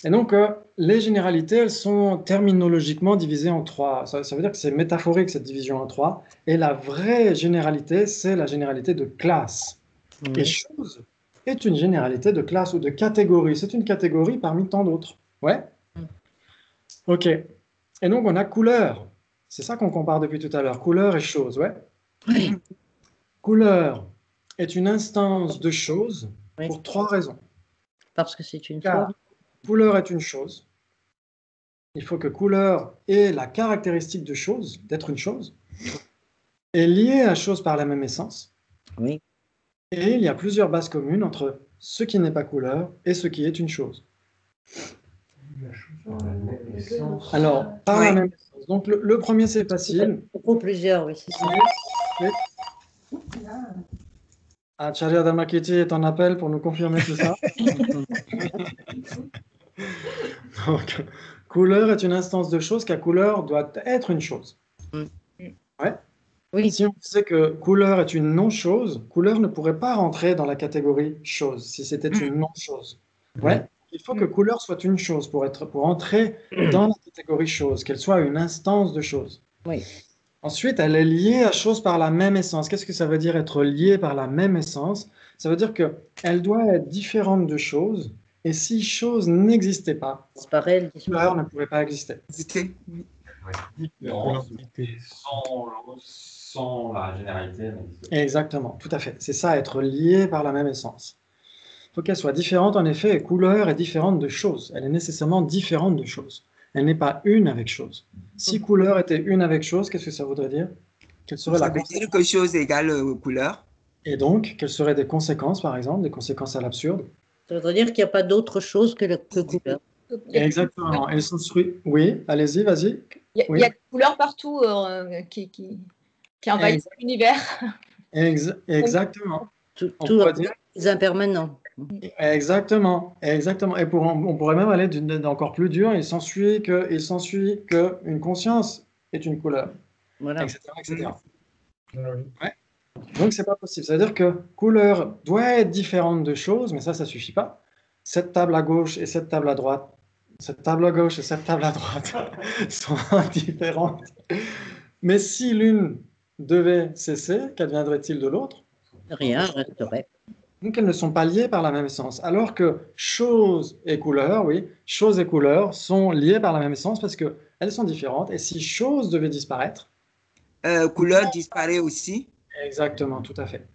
Et donc, les généralités, elles sont terminologiquement divisées en trois. Ça veut dire que c'est métaphorique, cette division en trois. Et la vraie généralité, c'est la généralité de classe. Et chose est une généralité de classe ou de catégorie. C'est une catégorie parmi tant d'autres. Ouais? OK. Et donc, on a couleur. C'est ça qu'on compare depuis tout à l'heure. Couleur et chose, ouais? Oui. Couleur est une instance de chose pour trois raisons. Parce que c'est une Car forme. couleur est une chose. Il faut que couleur ait la caractéristique de chose, d'être une chose, est liée à chose par la même essence. Oui. Et il y a plusieurs bases communes entre ce qui n'est pas couleur et ce qui est une chose. Alors, par la même essence. Donc, le premier, c'est facile. Ou plusieurs, oui, c'est ça. Acharya Dharmakirti est en appel pour nous confirmer tout ça. Donc, couleur est une instance de chose, car couleur doit être une chose. Ouais. Oui. Si on disait que couleur est une non-chose, couleur ne pourrait pas rentrer dans la catégorie chose, si c'était une non-chose. Ouais. Il faut que couleur soit une chose pour entrer dans la catégorie chose, qu'elle soit une instance de chose. Oui. Ensuite, elle est liée à chose par la même essence. Qu'est-ce que ça veut dire être liée par la même essence? Ça veut dire qu'elle doit être différente de chose, et si chose n'existait pas, couleur ne pouvait pas exister. Sans la généralité. Exactement, tout à fait. C'est ça, être lié par la même essence. Il faut qu'elle soit différente, en effet, et couleur est différente de chose. Elle est nécessairement différente de chose. Elle n'est pas une avec chose. Si couleur était une avec chose, qu'est-ce que ça voudrait dire? Quelle serait ça veut dire que chose égale couleur. Et donc, quelles seraient des conséquences, par exemple, des conséquences à l'absurde? Ça voudrait dire qu'il n'y a pas d'autre chose que couleur. Exactement. Elles sont oui, allez-y, vas-y. Il y a des couleurs partout qui envahissent l'univers. Exactement. Tout les impermanents. Exactement. Et on pourrait même aller d'encore plus dur. Il s'ensuit qu'une conscience est une couleur, voilà. etc. Ouais. Donc, c'est pas possible. C'est-à-dire que couleur doit être différente de choses, mais ça suffit pas. Cette table à gauche et cette table à droite, cette table à gauche et cette table à droite sont différentes. Mais si l'une devait cesser, qu'adviendrait-il de l'autre? Rien resterait. Donc, elles ne sont pas liées par la même essence. Alors que chose et couleur, oui, chose et couleur sont liées par la même essence parce qu'elles sont différentes. Et si chose devait disparaître, couleur disparaît aussi. Exactement, tout à fait.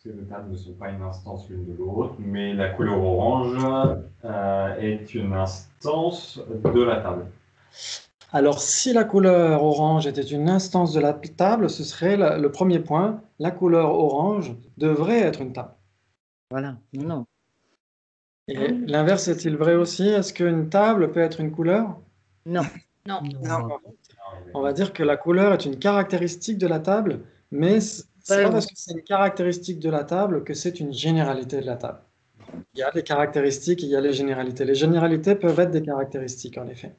Ces deux tables ne sont pas une instance l'une de l'autre, mais la couleur orange est une instance de la table. Alors, si la couleur orange était une instance de la table, ce serait le premier point. La couleur orange devrait être une table. Voilà, non. Et l'inverse est-il vrai aussi? Est-ce qu'une table peut être une couleur? Non. Non. On va dire que la couleur est une caractéristique de la table, mais c'est pas parce que c'est une caractéristique de la table que c'est une généralité de la table. Il y a des caractéristiques, il y a les généralités. Les généralités peuvent être des caractéristiques, en effet.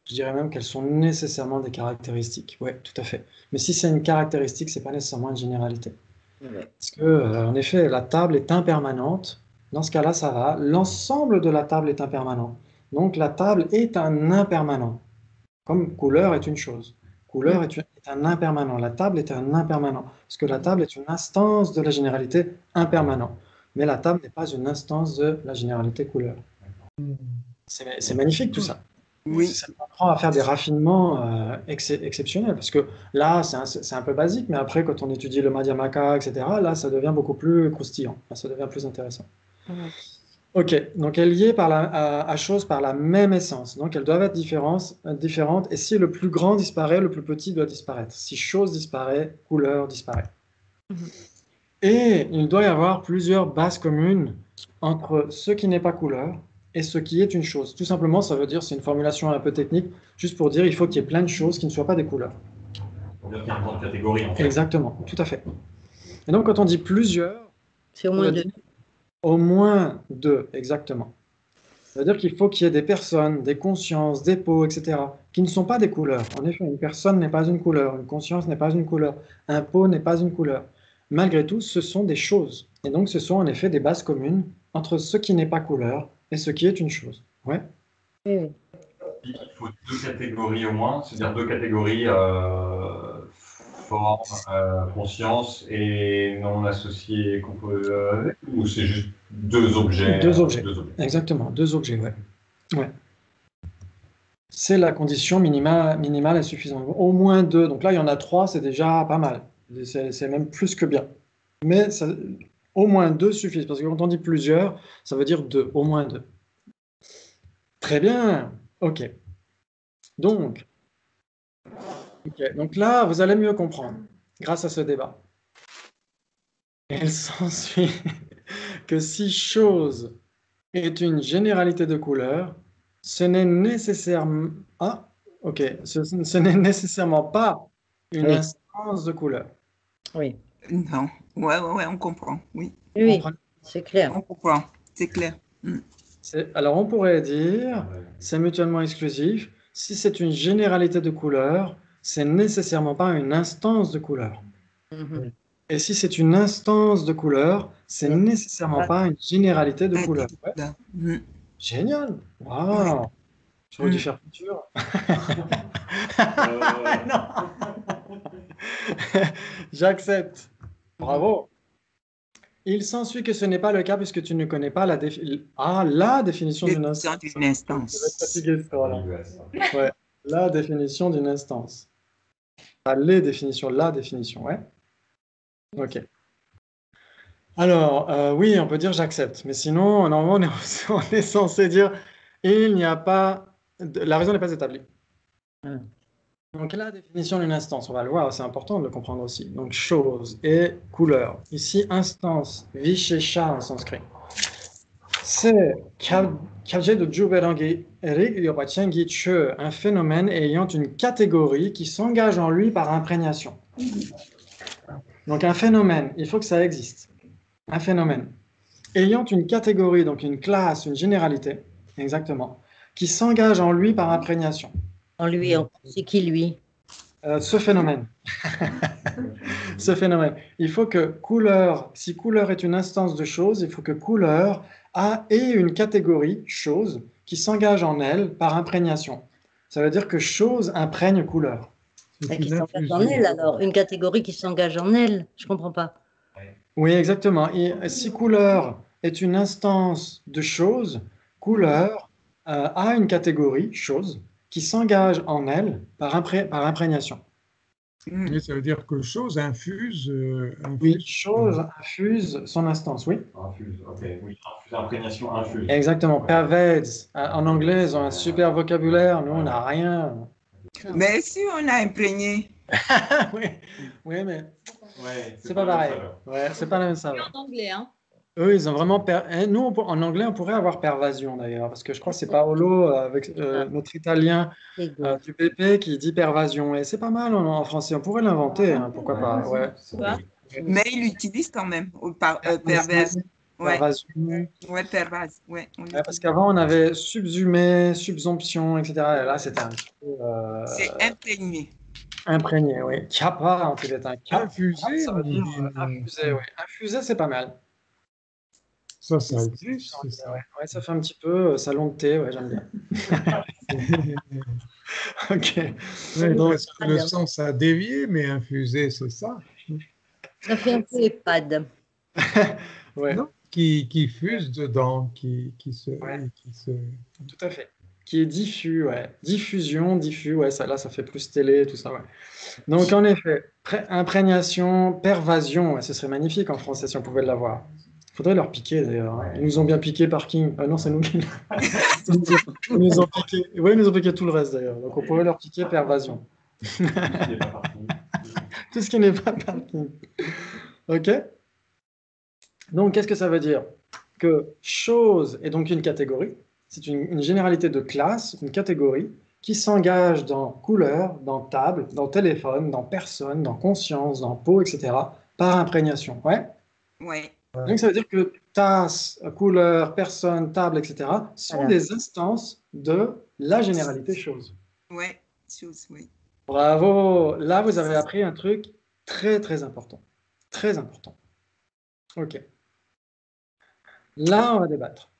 Je dirais même qu'elles sont nécessairement des caractéristiques. Oui, tout à fait. Mais si c'est une caractéristique, c'est pas nécessairement une généralité. Parce que, en effet, la table est impermanente. Dans ce cas-là, ça va. L'ensemble de la table est impermanent. Donc, la table est un impermanent. Comme couleur est une chose. Couleur est un impermanent. La table est un impermanent. Parce que la table est une instance de la généralité impermanent. Mais la table n'est pas une instance de la généralité couleur. C'est magnifique tout ça. Oui. Ça apprend à faire des raffinements exceptionnels. Parce que là, c'est un peu basique, mais après, quand on étudie le Madhyamaka, etc., là, ça devient beaucoup plus croustillant. Là, ça devient plus intéressant. Ok, donc elles liées à choses par la même essence. Donc elles doivent être différentes. Et si le plus grand disparaît, le plus petit doit disparaître. Si chose disparaît, couleur disparaît. Et il doit y avoir plusieurs bases communes entre ce qui n'est pas couleur et ce qui est une chose. Tout simplement, ça veut dire, c'est une formulation un peu technique, juste pour dire il faut qu'il y ait plein de choses qui ne soient pas des couleurs. Pour dire qu'il y a une grande catégorie, en fait. Exactement, tout à fait. Et donc quand on dit plusieurs, c'est au moins deux. Au moins deux, exactement. Ça veut dire qu'il faut qu'il y ait des personnes, des consciences, des peaux, etc., qui ne sont pas des couleurs. En effet, une personne n'est pas une couleur, une conscience n'est pas une couleur, un pot n'est pas une couleur. Malgré tout, ce sont des choses. Et donc, ce sont en effet des bases communes entre ce qui n'est pas couleur et ce qui est une chose. Ouais. Oui, oui. Il faut 2 catégories au moins, c'est-à-dire 2 catégories forme, conscience et non associées, ou c'est juste 2 objets? 2 objets. Exactement, 2 objets, ouais. Ouais. C'est la condition minimale et suffisante. Au moins 2. Donc là, il y en a 3, c'est déjà pas mal. C'est même plus que bien. Mais ça, au moins 2 suffisent. Parce que quand on dit plusieurs, ça veut dire 2. Au moins 2. Très bien. OK. Donc là, vous allez mieux comprendre grâce à ce débat. Il s'ensuit que si chose est une généralité de couleurs, ce n'est nécessairement ce n'est nécessairement pas une Oui. instance de couleur. Oui, Non. Ouais, on comprend. Oui, oui, c'est clair. on comprend. C'est clair. Alors on pourrait dire, c'est mutuellement exclusif. Si c'est une généralité de couleurs, c'est nécessairement pas une instance de couleurs. Mhm. Et si c'est une instance de couleurs, c'est Oui. nécessairement pas une généralité de couleurs. Ouais. Mm. Génial. Waouh. J'aurais dû faire peinture. Non. J'accepte. Bravo. Il s'ensuit que ce n'est pas le cas puisque tu ne connais pas la définition d'une instance. D'une instance. Je vais être fatigué, ce soir-là. Ouais. La définition d'une instance. Pas les définitions, la définition, ouais. Ok. Alors, oui, on peut dire j'accepte, mais sinon, normalement, on est censé dire il n'y a pas. La raison n'est pas établie. Donc, la définition d'une instance, on va le voir, c'est important de le comprendre aussi. Donc, chose et couleur. Ici, instance, vishesha en sanskrit. C'est kyabje de juberangi rik yopachengi che, un phénomène ayant une catégorie qui s'engage en lui par imprégnation. Donc, un phénomène, il faut que ça existe. Un phénomène ayant une catégorie, donc une classe, une généralité, exactement, qui s'engage en lui par imprégnation. En lui, c'est qui lui? Ce phénomène. Ce phénomène. Il faut que couleur, si couleur est une instance de chose, il faut que couleur ait une catégorie, chose, qui s'engage en elle par imprégnation. Ça veut dire que chose imprègne couleur. Qui s'engage en elle, alors? Une catégorie qui s'engage en elle? Je ne comprends pas. Oui, exactement. Et si couleur est une instance de chose, couleur a une catégorie, chose, qui s'engage en elle par imprégnation. Et ça veut dire que chose infuse. Oui, chose infuse son instance, oui. Infuse, ok. Oui, imprégnation infuse. Exactement. Pervades. En anglais, ils ont un super vocabulaire. Nous, on n'a rien. Mais si on a imprégné. Oui, mais ouais, c'est pas pareil. Ouais, c'est pas la même saveur. En anglais, hein. Eux, ils ont vraiment. Nous, en anglais, on pourrait avoir pervasion d'ailleurs, parce que je crois que c'est Paolo avec notre italien du BP qui dit pervasion. Et c'est pas mal en français. On pourrait l'inventer, hein, pourquoi pas. Ouais. Mais il l'utilise quand même. Pervers. Ouais. Pervasion. Ouais, pervase. Ouais, parce qu'avant, on avait subsumé, subsomption, etc. Et là, c'était un petit peu. C'est imprégné. Imprégné, oui. Kappa, en fait, un cap. Infusé, ça veut dire, infusé, oui. Infusé, c'est pas mal. Ça existe. Ouais, ça fait un petit peu salon de thé, ouais, j'aime bien. Ok. Ouais, parce que le sens a dévié, mais infusé, c'est ça. Ça fait un peu EHPAD. Ouais. Non, qui fuse dedans, qui se. Tout à fait. Qui est diffus, ouais. Diffusion, diffus, ouais, ça, là, ça fait plus télé, tout ça, ouais. Donc, en effet, imprégnation, pervasion, ouais, ce serait magnifique en français si on pouvait l'avoir. Il faudrait leur piquer, d'ailleurs. Ils nous ont bien piqué parking. Non, c'est nous qui... Ils nous ont piqué. Oui, ils nous ont piqué tout le reste, d'ailleurs. Donc, on pourrait leur piquer pervasion. Tout ce qui n'est pas parking. OK? Donc, qu'est-ce que ça veut dire? Que chose est donc une catégorie. C'est une généralité de classe, une catégorie, qui s'engage dans couleur, dans table, dans téléphone, dans personne, dans conscience, dans peau, etc., par imprégnation. Ouais? Ouais. Donc, ça veut dire que tasse, couleur, personne, table, etc. sont Voilà. des instances de la généralité chose. Ouais, chose, oui. Bravo! Là, vous avez appris un truc très, très important. Très important. OK. Là, on va débattre.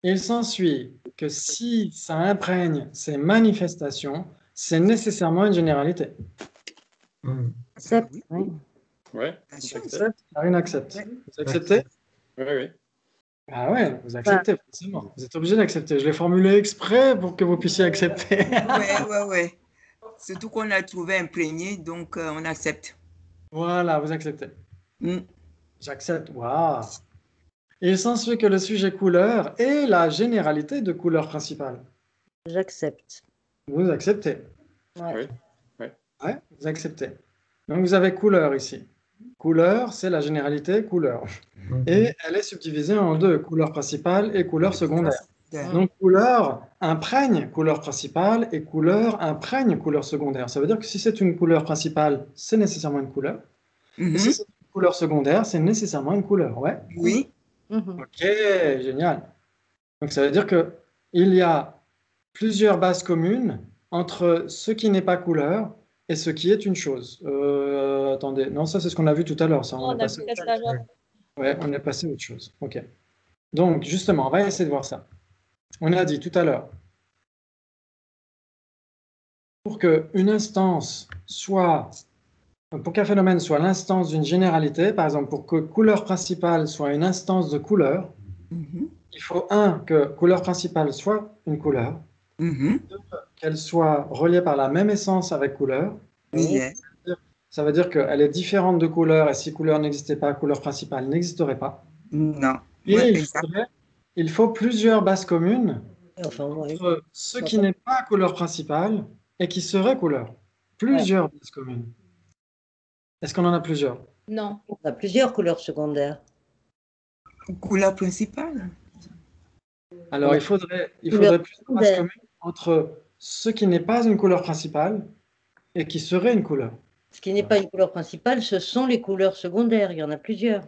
Il s'ensuit que si ça imprègne ces manifestations, c'est nécessairement une généralité. Accepte, oui. Ouais, La on chose. accepte. Accepte, Karine accepte. Vous acceptez? Oui, oui. Ah ouais, vous acceptez, forcément. Vous êtes obligé d'accepter. Je l'ai formulé exprès pour que vous puissiez accepter. Ouais. Surtout qu'on a trouvé imprégné, donc on accepte. Voilà, vous acceptez. Mm. J'accepte. Waouh! Il s'ensuit que le sujet couleur est la généralité de couleur principale. J'accepte. Vous acceptez. Ouais. Oui. Ouais, vous acceptez. Donc vous avez couleur ici. Couleur, c'est la généralité couleur. Et elle est subdivisée en deux, couleur principale et couleur secondaire. Donc couleur imprègne couleur principale et couleur imprègne couleur secondaire. Ça veut dire que si c'est une couleur principale, c'est nécessairement une couleur. Et si c'est une couleur secondaire, c'est nécessairement une couleur. Ouais. Oui. Ok, génial. Donc ça veut dire que il y a plusieurs bases communes entre ce qui n'est pas couleur et ce qui est une chose. Attendez, non, ça c'est ce qu'on a vu tout à l'heure. Ça, On a vu ça tout à l'heure. Ouais, on est passé à autre chose. Ok. Donc justement, on va essayer de voir ça. On a dit tout à l'heure, pour qu'une instance soit, pour qu'un phénomène soit l'instance d'une généralité, par exemple, pour que couleur principale soit une instance de couleur, il faut, que couleur principale soit une couleur, qu'elle soit reliée par la même essence avec couleur. Yes. Ça veut dire qu'elle est différente de couleur, et si couleur n'existait pas, couleur principale n'existerait pas. Non. Et Ouais, il faut plusieurs bases communes Enfin, ouais. entre ce qui n'est pas couleur principale et qui serait couleur. Plusieurs bases communes. Est-ce qu'on en a plusieurs? Non. On a plusieurs couleurs secondaires. Couleur principale. Alors, il faudrait plusieurs bases communes entre ce qui n'est pas une couleur principale et qui serait une couleur. Ce qui n'est pas une couleur principale, ce sont les couleurs secondaires. Il y en a plusieurs.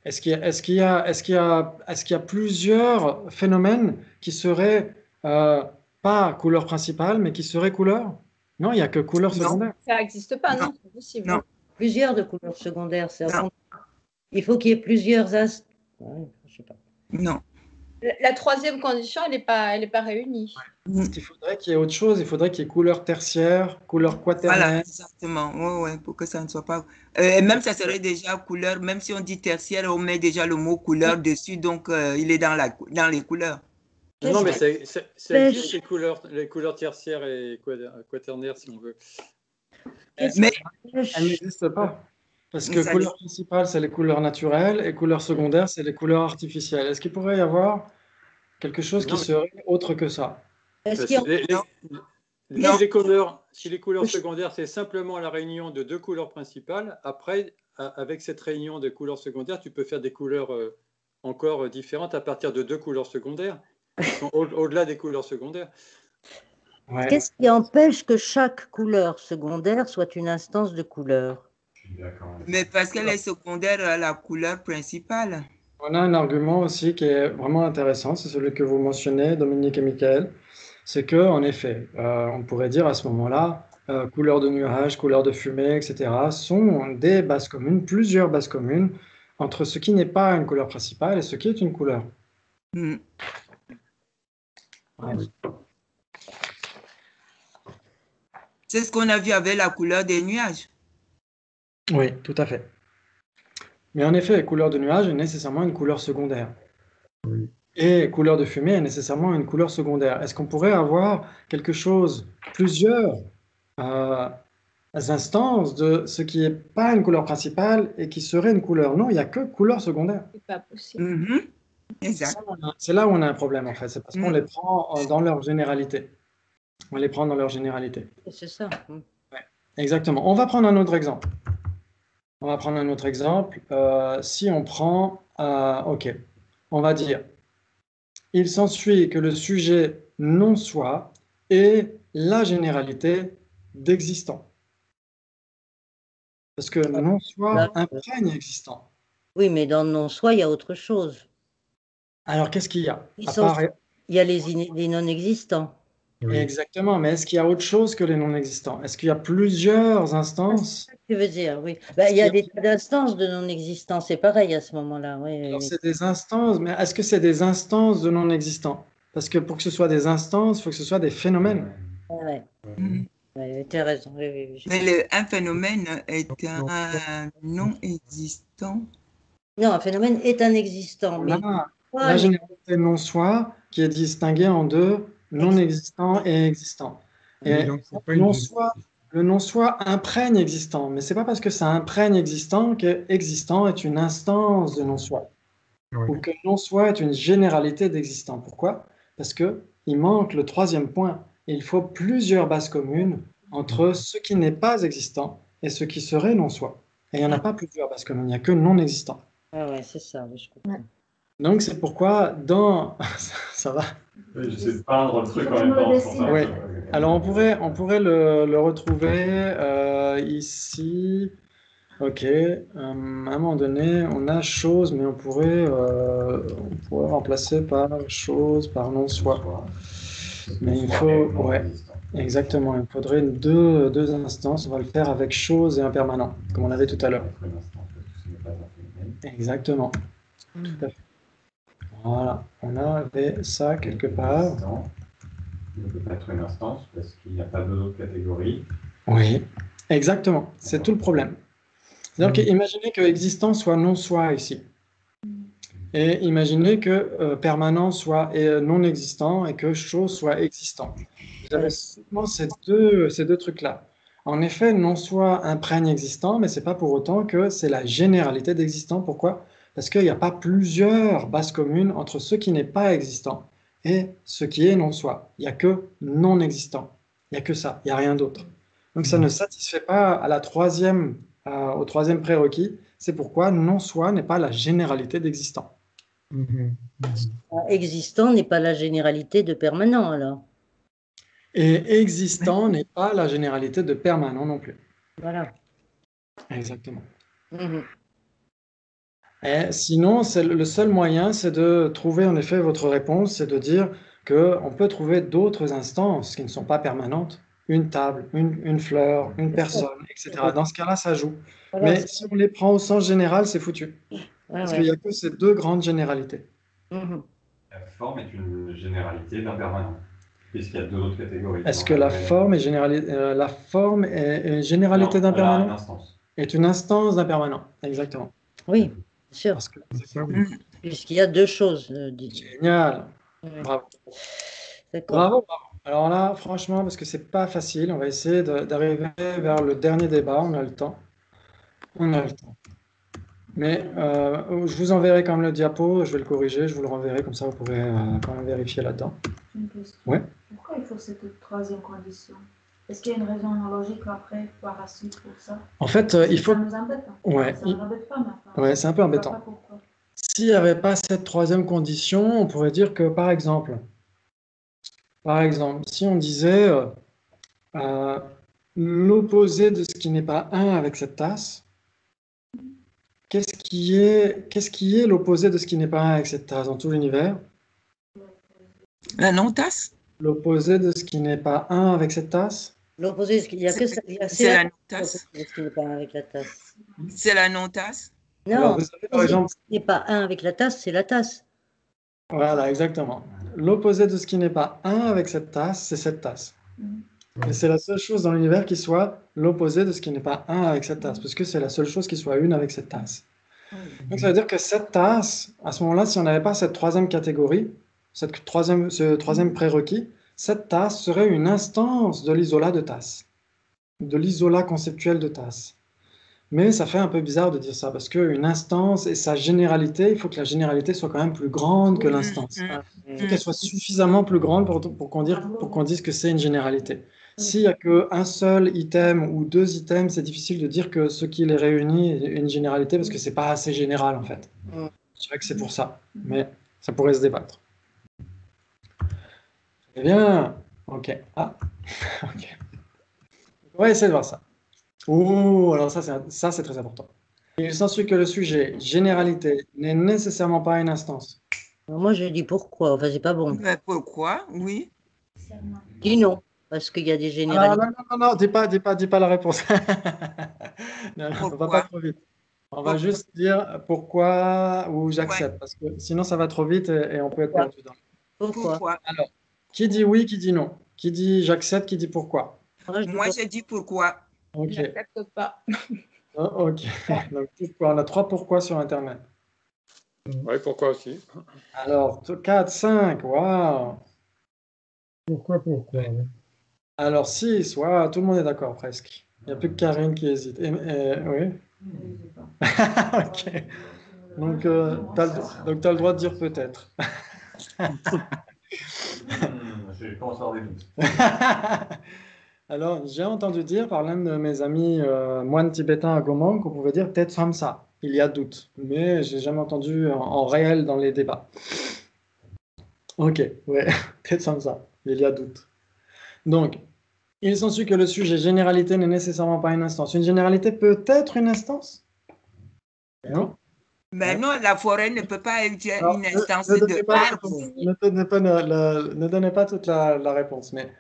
Est-ce qu'il y a plusieurs phénomènes qui seraient pas couleur principale, mais qui seraient couleur? Non, il n'y a que couleur secondaire. Ça n'existe pas, non, c'est possible. Non. Plusieurs de couleurs secondaires. Il faut qu'il y ait plusieurs as. Ouais, je sais pas. Non. La troisième condition, elle n'est pas réunie. Parce qu'il faudrait qu'il y ait autre chose. Il faudrait qu'il y ait couleur tertiaire, couleur quaternaire. Voilà, exactement. Ouais, pour que ça ne soit pas. Et même ça serait déjà couleur. Même si on dit tertiaire, on met déjà le mot couleur dessus, donc il est dans les coulures. Non, mais ça existe les couleurs tertiaires et quaternaires, si on veut. Mais elles n'existent pas. Parce que couleur principale, c'est les couleurs naturelles et couleur secondaire, c'est les couleurs artificielles. Est-ce qu'il pourrait y avoir quelque chose qui serait autre que ça? Est-ce Si les couleurs secondaires, c'est simplement la réunion de deux couleurs principales, après, avec cette réunion de couleurs secondaires, tu peux faire des couleurs encore différentes à partir de deux couleurs secondaires, au-delà des couleurs secondaires. Ouais. Qu'est-ce qui empêche que chaque couleur secondaire soit une instance de couleur? Mais parce qu'elle est secondaire à la couleur principale. On a un argument aussi qui est vraiment intéressant, c'est celui que vous mentionnez, Dominique et Michael. C'est que, en effet, on pourrait dire à ce moment-là, couleur de nuage, couleur de fumée, etc., sont des bases communes, plusieurs bases communes, entre ce qui n'est pas une couleur principale et ce qui est une couleur. Ouais. C'est ce qu'on a vu avec la couleur des nuages. Oui, tout à fait. Mais en effet, couleur de nuage est nécessairement une couleur secondaire. Oui. Et couleur de fumée est nécessairement une couleur secondaire. Est-ce qu'on pourrait avoir quelque chose, plusieurs instances de ce qui n'est pas une couleur principale et qui serait une couleur? Non, il n'y a que couleur secondaire. C'est pas possible. Exact. C'est là où on a un problème, en fait. C'est parce qu'on les prend dans leur généralité. On les prend dans leur généralité. C'est ça. Ouais, exactement. On va prendre un autre exemple. Si on prend, OK, on va dire, il s'ensuit que le sujet non-soi est la généralité d'existant. Parce que non-soi imprègne existant. Oui, mais dans non-soi, il y a autre chose. Alors, qu'est-ce qu'il y a? Il y a les non-existants. Oui. Exactement, mais est-ce qu'il y a autre chose que les non-existants? Est-ce qu'il y a plusieurs instances? Tu veux dire, oui. Bah, il y a des tas d'instances de non-existants, c'est pareil à ce moment-là. Oui, Alors, oui. c'est des instances, mais est-ce que c'est des instances de non-existants? Parce que pour que ce soit des instances, il faut que ce soit des phénomènes. Ouais. Mhm. Ouais, tu as raison. Oui, oui, oui. Mais un phénomène est un non-existant. Non, un phénomène est un existant. Mais La généralité non-soi qui est distinguée en deux, non-existant et existant. Et donc, c'est pas une le non-soi imprègne existant, mais c'est pas parce que ça imprègne existant que existant est une instance de non-soi. Oui. Ou que non-soi est une généralité d'existant. Pourquoi? Parce qu'il manque le troisième point. Il faut plusieurs bases communes entre ce qui n'est pas existant et ce qui serait non-soi. Et il n'y en a pas plusieurs bases communes, il n'y a que non-existant. Ah ouais, c'est ça, oui, je comprends. Donc c'est pourquoi dans... ça va? Oui, j'essaie de peindre le truc en même temps. C'est pour ça. Oui. Alors on pourrait le retrouver ici. Ok. À un moment donné, on a chose, mais on pourrait remplacer par chose, par non-soi. Mais il faut... Ouais, exactement. Il faudrait deux instances. On va le faire avec chose et impermanent, comme on avait tout à l'heure. Exactement. Tout à fait. Voilà, on avait ça quelque part. Il ne peut pas être une instance parce qu'il n'y a pas d'autres catégories. Oui, exactement. C'est tout le problème. C'est-à-dire qu'imaginez que existant soit non-soi ici. Et imaginez que permanent soit non-existant et que chose soit existant. Vous avez seulement ces deux trucs-là. En effet, non-soi imprègne existant, mais ce n'est pas pour autant que c'est la généralité d'existant. Pourquoi? Parce qu'il n'y a pas plusieurs bases communes entre ce qui n'est pas existant et ce qui est non-soi. Il n'y a que non-existant. Il n'y a que ça, il n'y a rien d'autre. Donc ça ne satisfait pas à au troisième prérequis. C'est pourquoi non-soi n'est pas la généralité d'existant. Existant n'est pas la généralité de permanent, alors. Et existant n'est pas la généralité de permanent non plus. Voilà. Exactement. Et sinon, le seul moyen, c'est de trouver en effet votre réponse, c'est de dire qu'on peut trouver d'autres instances qui ne sont pas permanentes, une table, une fleur, une personne, etc. Dans ce cas-là, ça joue. Voilà, mais si on les prend au sens général, c'est foutu. Parce qu'il n'y a que ces deux grandes généralités. La forme est une généralité d'impermanent, puisqu'il y a deux autres catégories. Est-ce que la forme est une généralité d'impermanent? Une instance. Est une instance d'impermanent, exactement. Oui, bien sûr. Parce que... Puisqu'il y a deux choses. Génial. Bravo. D'accord. Bravo. Alors là, franchement, parce que c'est pas facile, on va essayer d'arriver vers le dernier débat. On a le temps. On a le temps. Mais je vous enverrai quand même le diapo, je vais le corriger, je vous le renverrai, comme ça vous pourrez quand même vérifier là-dedans. Une question. Ouais. Pourquoi il faut cette troisième condition? Est-ce qu'il y a une raison logique après, par la suite, pour ça? En fait, il faut... Ça nous embête. Ouais. Ça nous embête pas, mais enfin, ouais, c'est un peu embêtant. S'il n'y avait pas cette troisième condition, on pourrait dire que, par exemple, si on disait l'opposé de ce qui n'est pas 1 avec cette tasse, qu'est-ce qui est l'opposé de ce qui n'est pas 1 avec cette tasse dans tout l'univers? La non-tasse? L'opposé de ce qui n'est pas 1 avec cette tasse? L'opposé, il y a que ça. C'est la non-tasse. Ce qui n'est pas 1 avec la tasse. C'est la non-tasse? Non, alors, vous avez, par exemple... ce qui n'est pas 1 avec la tasse, c'est la tasse. Voilà, exactement. L'opposé de ce qui n'est pas 1 avec cette tasse, c'est cette tasse. Et c'est la seule chose dans l'univers qui soit l'opposé de ce qui n'est pas 1 avec cette tasse, parce que c'est la seule chose qui soit 1 avec cette tasse. Donc ça veut dire que cette tasse, à ce moment-là, si on n'avait pas cette troisième catégorie, ce troisième prérequis, cette tasse serait une instance de l'isolat de tasse, de l'isolat conceptuel de tasse. Mais ça fait un peu bizarre de dire ça, parce qu'une instance et sa généralité, il faut que la généralité soit quand même plus grande que l'instance. Il faut qu'elle soit suffisamment plus grande pour qu'on dise que c'est une généralité. S'il n'y a qu'un seul item ou deux items, c'est difficile de dire que ce qui les réunit est une généralité, parce que ce n'est pas assez général, en fait. Je dirais que c'est pour ça, mais ça pourrait se débattre. Eh bien, ok. Ah, ok. On va essayer de voir ça. Oh, alors ça, c'est très important. Il s'ensuit que le sujet, généralité, n'est nécessairement pas une instance. Moi, je dis pourquoi. Enfin, c'est pas bon. Mais pourquoi? Oui. Dis non, parce qu'il y a des Ah, généralités. non, dis pas la réponse. Non, on va pas Pourquoi? trop vite. On va Pourquoi? juste dire pourquoi ou Ouais. j'accepte, parce que sinon ça va trop vite et on peut être perdu dans. Pourquoi? Pourquoi? Alors, qui dit oui, qui dit non? Qui dit j'accepte, qui dit pourquoi? Moi, je dis Moi, pas- je dis pourquoi. Ok. Je n'accepte pas. Oh, ok. Donc, pourquoi? On a 3 pourquoi sur Internet. Oui, pourquoi aussi? Alors, 4, 5, waouh. Pourquoi, oui. Alors, 6, waouh, tout le monde est d'accord presque. Il n'y a plus que Karine qui hésite. Oui. Ok. Donc, tu as le droit de dire peut-être. Je commence à avoir des doutes. Alors, j'ai entendu dire par l'un de mes amis moines tibétains à Gaomont qu'on pouvait dire peut-être Samsa. Il y a doute, mais j'ai jamais entendu en réel dans les débats. Ok, ouais, peut-être Samsa, il y a doute. Donc, il s'ensuit que le sujet généralité n'est nécessairement pas une instance. Une généralité peut être une instance? Non? Mais non, la forêt ne peut pas être Alors, une instance ne donnez de pas la arbre. réponse. Ne donnez pas toute la réponse, mais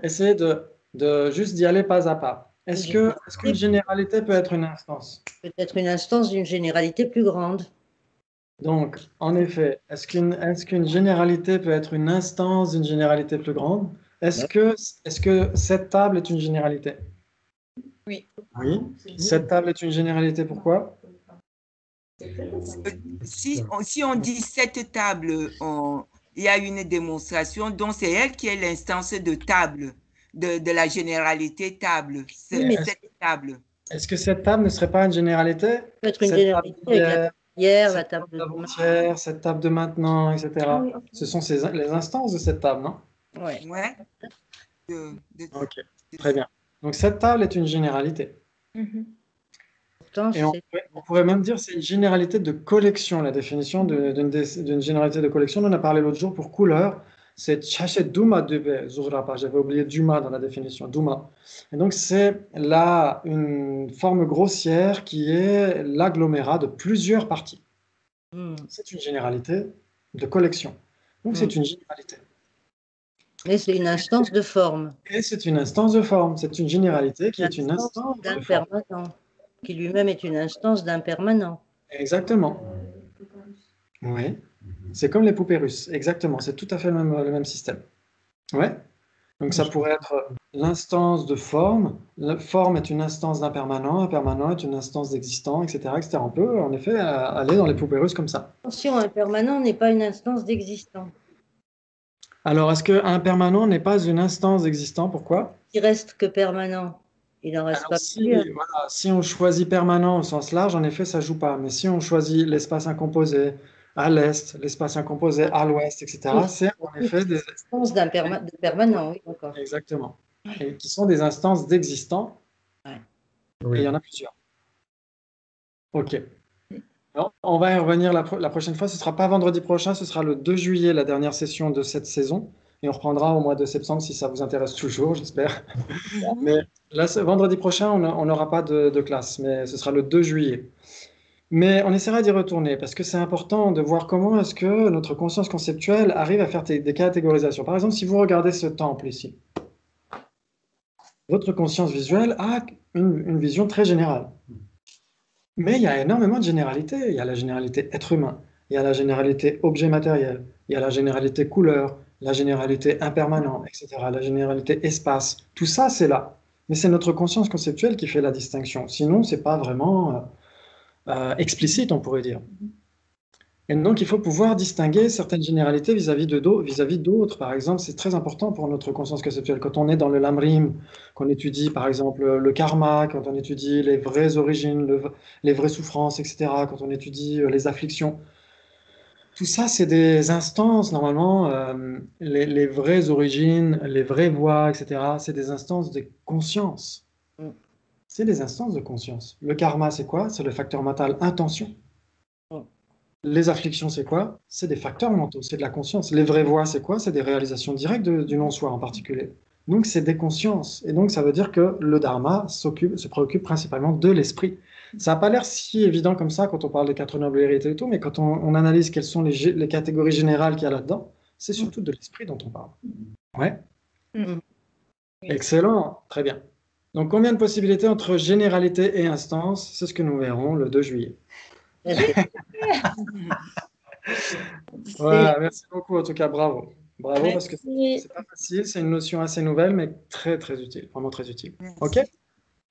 essayez de juste d'y aller pas à pas. Est-ce qu'une généralité peut être une instance? Peut-être une instance d'une généralité plus grande. Donc, en effet, est-ce qu'une généralité peut être une instance d'une généralité plus grande? Est-ce que cette table est une généralité? Oui. Oui. Cette table est une généralité, pourquoi? Si on dit cette table, il y a une démonstration, donc c'est elle qui est l'instance de table, de la généralité table. Oui, Cette table. Est-ce que cette table ne serait pas une généralité? Peut être une Cette généralité table avec la hier, la cette table table de demain. d'avant-hier, cette table de maintenant, etc. Ah oui, ok. Ce sont les instances de cette table, non? Ouais. Ouais. Ok, très bien. Donc cette table est une généralité. Mhm. Pourtant, Et on pourrait même dire que c'est une généralité de collection. La définition d'une généralité de collection, on en a parlé l'autre jour pour couleur, c'est Chachet Duma Dube Zurapa. J'avais oublié Duma dans la définition, Duma. Et donc c'est là une forme grossière qui est l'agglomérat de plusieurs parties. C'est une généralité de collection. Donc c'est une généralité. Mais c'est une instance de forme. Et c'est une instance de forme. C'est une généralité qui est une instance de forme. D'impermanent, qui lui-même est une instance d'impermanent. Exactement. Oui. C'est comme les poupées russes. Exactement. C'est tout à fait le même système. Ouais. Donc ça pourrait être l'instance de forme. La forme est une instance d'impermanent. Impermanent est une instance d'existant, etc., etc. On peut en effet aller dans les poupées russes comme ça. Attention, impermanent n'est pas une instance d'existant. Alors, est-ce qu'un permanent n'est pas une instance d'existant? Pourquoi? Il reste que permanent. Il n'en reste Alors, pas plus. voilà, si on choisit permanent au sens large, en effet, ça ne joue pas. Mais si on choisit l'espace incomposé à l'est, l'espace incomposé à l'ouest, etc., c'est en effet des instances de permanent, oui, d'accord. Exactement. Et qui sont des instances d'existant. Ouais. Et il y en a plusieurs. Ok. Alors, on va y revenir la prochaine fois. Ce ne sera pas vendredi prochain, ce sera le 2 juillet, la dernière session de cette saison. Et on reprendra au mois de septembre si ça vous intéresse toujours, j'espère. Mais là, vendredi prochain, on n'aura pas de classe, mais ce sera le 2 juillet. Mais on essaiera d'y retourner parce que c'est important de voir comment est-ce que notre conscience conceptuelle arrive à faire des catégorisations. Par exemple, si vous regardez ce temple ici, votre conscience visuelle a une vision très générale. Mais il y a énormément de généralités. Il y a la généralité être humain, il y a la généralité objet matériel, il y a la généralité couleur, la généralité impermanent, etc., la généralité espace. Tout ça, c'est là. Mais c'est notre conscience conceptuelle qui fait la distinction. Sinon, ce n'est pas vraiment explicite, on pourrait dire. Et donc, il faut pouvoir distinguer certaines généralités vis-à-vis d'autres. Par exemple, c'est très important pour notre conscience conceptuelle. Quand on est dans le lamrim, qu'on étudie, par exemple, le karma, quand on étudie les vraies origines, les vraies souffrances, etc., quand on étudie les afflictions, tout ça, c'est des instances, normalement, les vraies origines, les vraies voies, etc., c'est des instances de conscience. C'est des instances de conscience. Le karma, c'est quoi? C'est le facteur mental intention. Les afflictions, c'est quoi? C'est des facteurs mentaux, c'est de la conscience. Les vraies voies, c'est quoi? C'est des réalisations directes du non-soi en particulier. Donc, c'est des consciences. Et donc, ça veut dire que le dharma se préoccupe principalement de l'esprit. Ça n'a pas l'air si évident comme ça quand on parle des 4 nobles vérités et tout, mais quand on analyse quelles sont les catégories générales qu'il y a là-dedans, c'est surtout de l'esprit dont on parle. Ouais. Excellent, très bien. Donc, combien de possibilités entre généralité et instance? C'est ce que nous verrons le 2 juillet. Voilà, merci beaucoup, en tout cas, bravo. Bravo, parce que c'est pas facile, c'est une notion assez nouvelle, mais très, très utile, vraiment très utile. OK?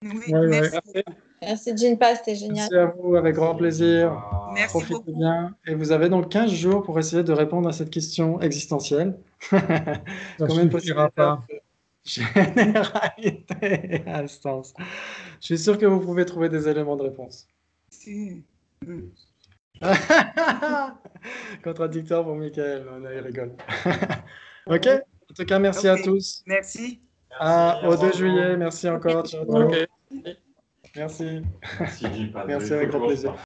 Oui, Ouais, merci. Merci Jinpa, c'était génial. Merci à vous, avec grand plaisir. Merci Profitez beaucoup. bien. Et vous avez donc 15 jours pour essayer de répondre à cette question existentielle. Ça Combien de suffira possibilités pas. entre généralité et instance? Je suis sûr que vous pouvez trouver des éléments de réponse. Si. Contradictoire pour Michael, il rigole. OK? En tout cas, merci à Ok. tous. Merci. Au 2 juillet, merci encore. Ciao, ciao. Ok. Merci. Merci, Jinpa. Merci avec grand plaisir.